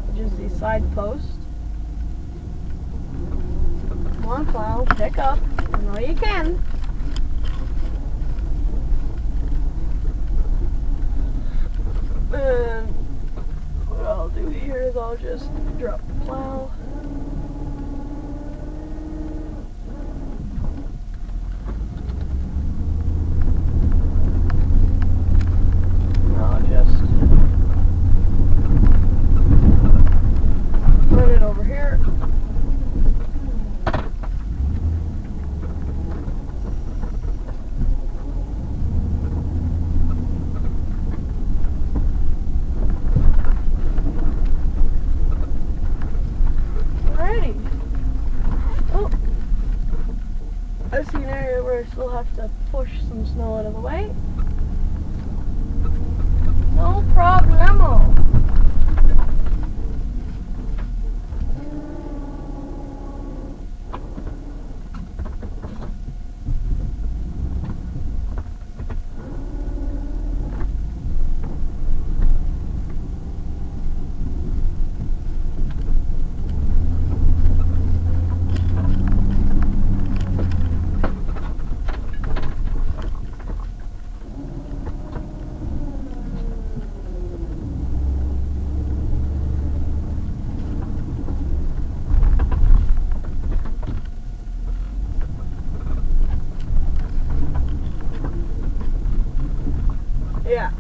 which is the side post. Come on, plow, pick up. I know you can. And what I'll do here is I'll just drop the plow. I see an area where I still have to push some snow out of the way. No problemo.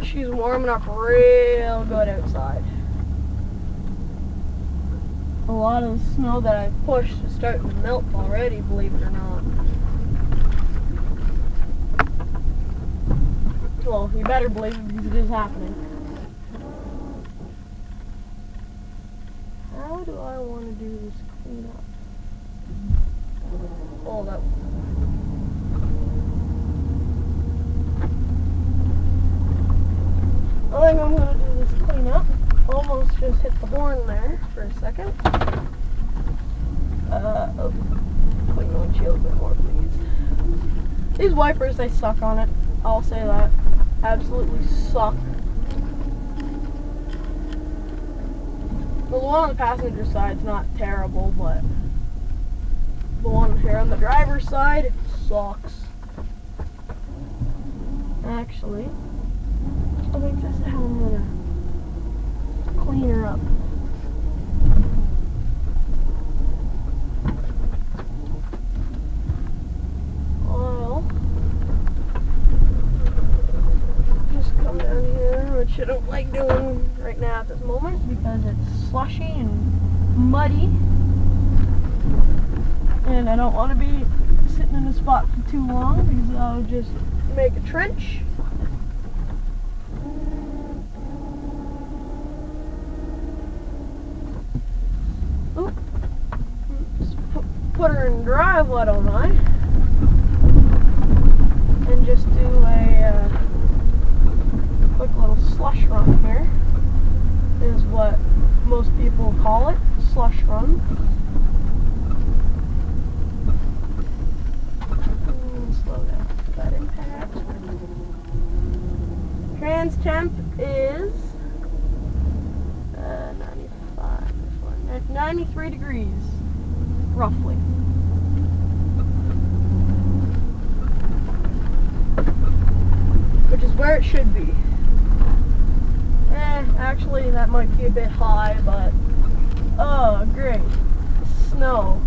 She's warming up real good outside. A lot of the snow that I pushed is starting to melt already, believe it or not. Well, you better believe it because it is happening. How do I want to do this cleanup? Hold up. I think I'm going to do this cleanup. Almost just hit the horn there for a second. Oh, clean the windshield a bit more, please. These wipers, they suck on it. I'll say that. Absolutely suck. Well, the one on the passenger side's not terrible, but the one here on the driver's side, it sucks. Actually, I think that's how I'm gonna clean her up. Well, just come down here, which I don't like doing right now at this moment because it's slushy and muddy, and I don't want to be sitting in a spot for too long because I'll just make a trench. Oop. Just put her in drive, why don't I? And just do a quick little slush run here, is what most people call it, slush run. Slow down for that impact. Trans temp is 93 degrees, roughly. Which is where it should be. Actually that might be a bit high, but oh great, snow.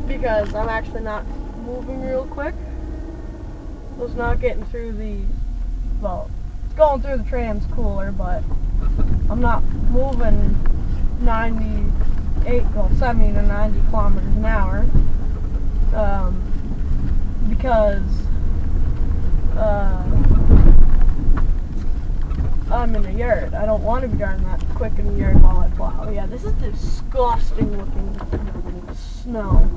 Because I'm actually not moving real quick. So it's not getting through the, well, it's going through the tram's cooler, but I'm not moving 70 to 90 kilometers an hour. Because I'm in the yard. I don't want to be driving that quick in the yard while I plow. Yeah, this is disgusting looking snow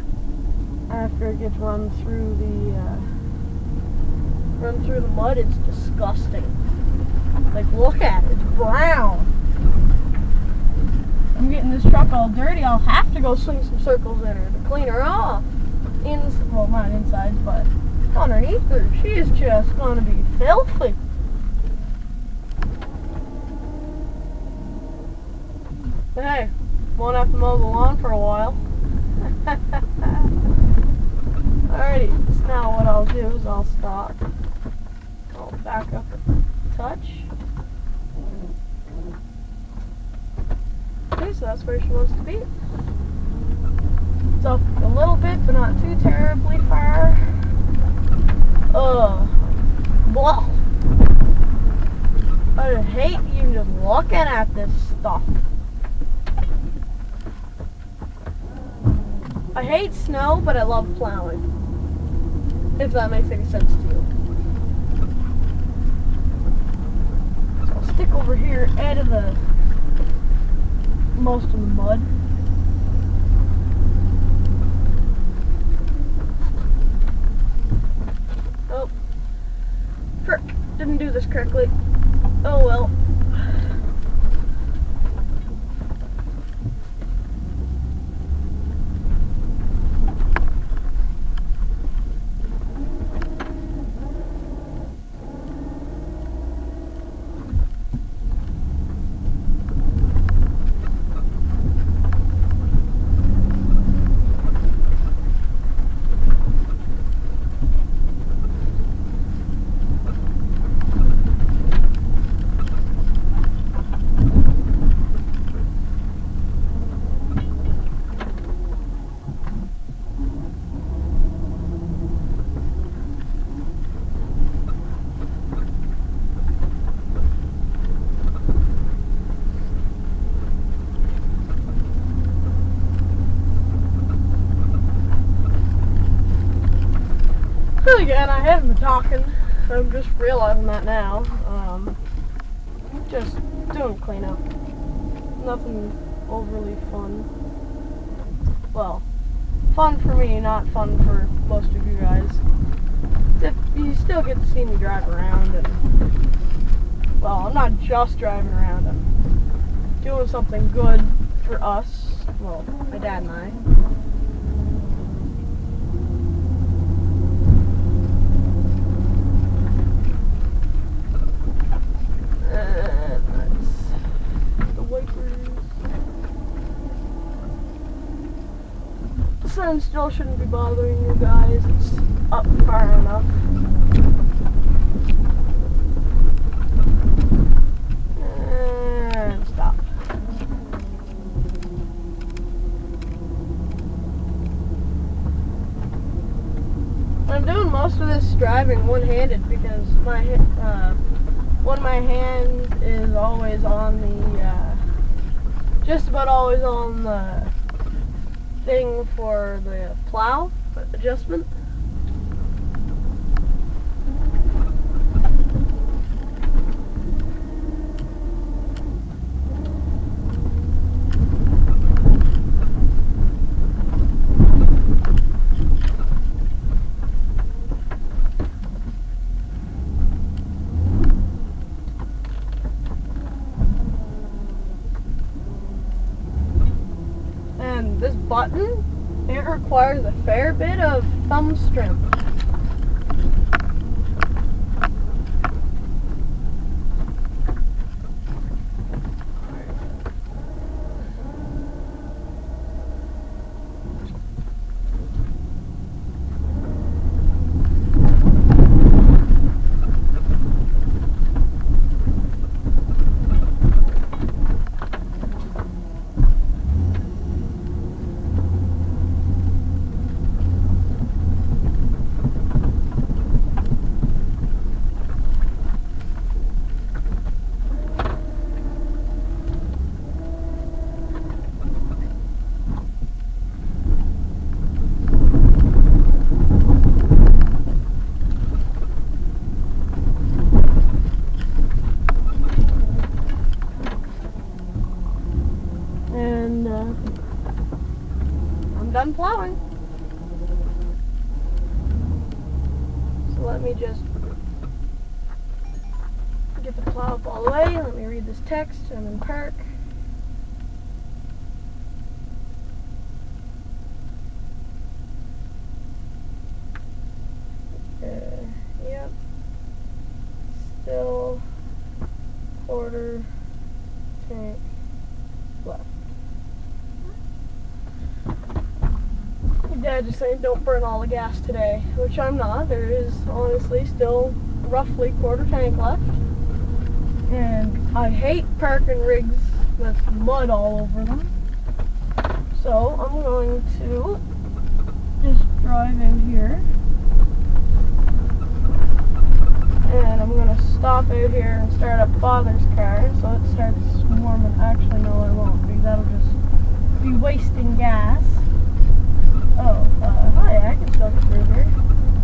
after it gets run through the mud. It's disgusting. Like, look at it. It's brown. I'm getting this truck all dirty. I'll have to go swing some circles in her to clean her off. Well, not inside, but underneath her. She is just going to be filthy. But hey, won't have to mow the lawn for a while. Alrighty, so now what I'll do is I'll stop. I'll back up a touch. Okay, so that's where she wants to be. It's up a little bit, but not too terribly far. Blah. I hate even just looking at this stuff. I hate snow, but I love plowing. If that makes any sense to you. So I'll stick over here out of the most of the mud. Oh, frick, didn't do this correctly. Oh well. again, I haven't been talking. I'm just realizing that now. Just doing cleanup. Nothing overly fun. Well, fun for me, not fun for most of you guys. You still get to see me drive around, and well, I'm not just driving around. I'm doing something good for us. Well, my dad and I. The sun still shouldn't be bothering you guys. It's up far enough. And stop. I'm doing most of this driving one-handed because one of my hand is always on the, just about always on the thing for the plow adjustment. And this button, it requires a fair bit of thumb strength. And I'm done plowing. So let me just get the plow up all the way. Let me read this text. I'm in park. Yep. Still quarter tank left. Dad just saying don't burn all the gas today, which I'm not. There is honestly still roughly quarter tank left. And I hate parking rigs with mud all over them. So I'm going to just drive in here. And I'm going to stop out here and start up Father's car so it starts warming. Actually, no, I won't, because that'll just be wasting gas. Oh, hi, I can still get through here.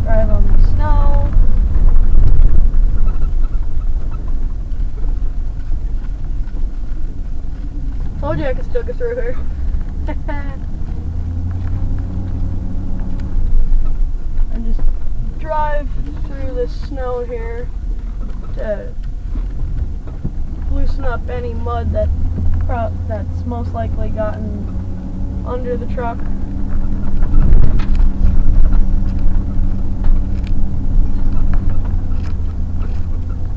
Drive on the snow. Told you I could still get through here. And just drive through this snow here to loosen up any mud that's most likely gotten under the truck.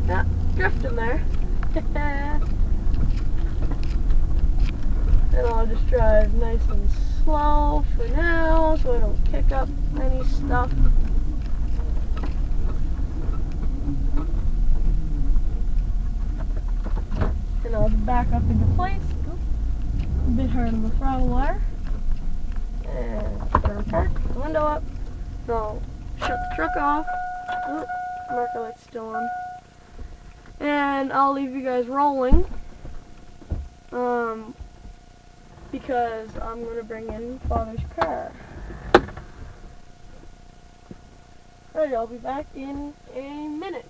Yeah, drifting there. And I'll just drive nice and slow for now so I don't kick up any stuff. And I'll back up into place. A bit hard on the throttle there. And put her in park, the window up. And I'll shut the truck off. Oh, marker light's still on. And I'll leave you guys rolling. Because I'm going to bring in Father's car. Alright, I'll be back in a minute.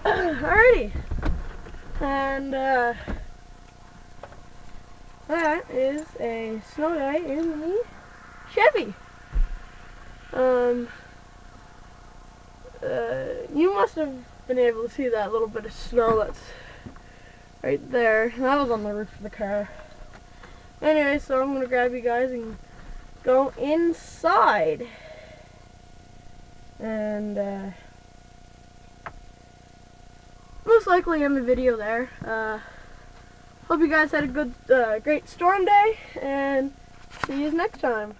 Alrighty, and that is a snow day in the Chevy. You must have been able to see that little bit of snow that's right there. That was on the roof of the car. Anyway, so I'm gonna grab you guys and go inside, and most likely end the video there. Hope you guys had a good, great storm day, and see you next time.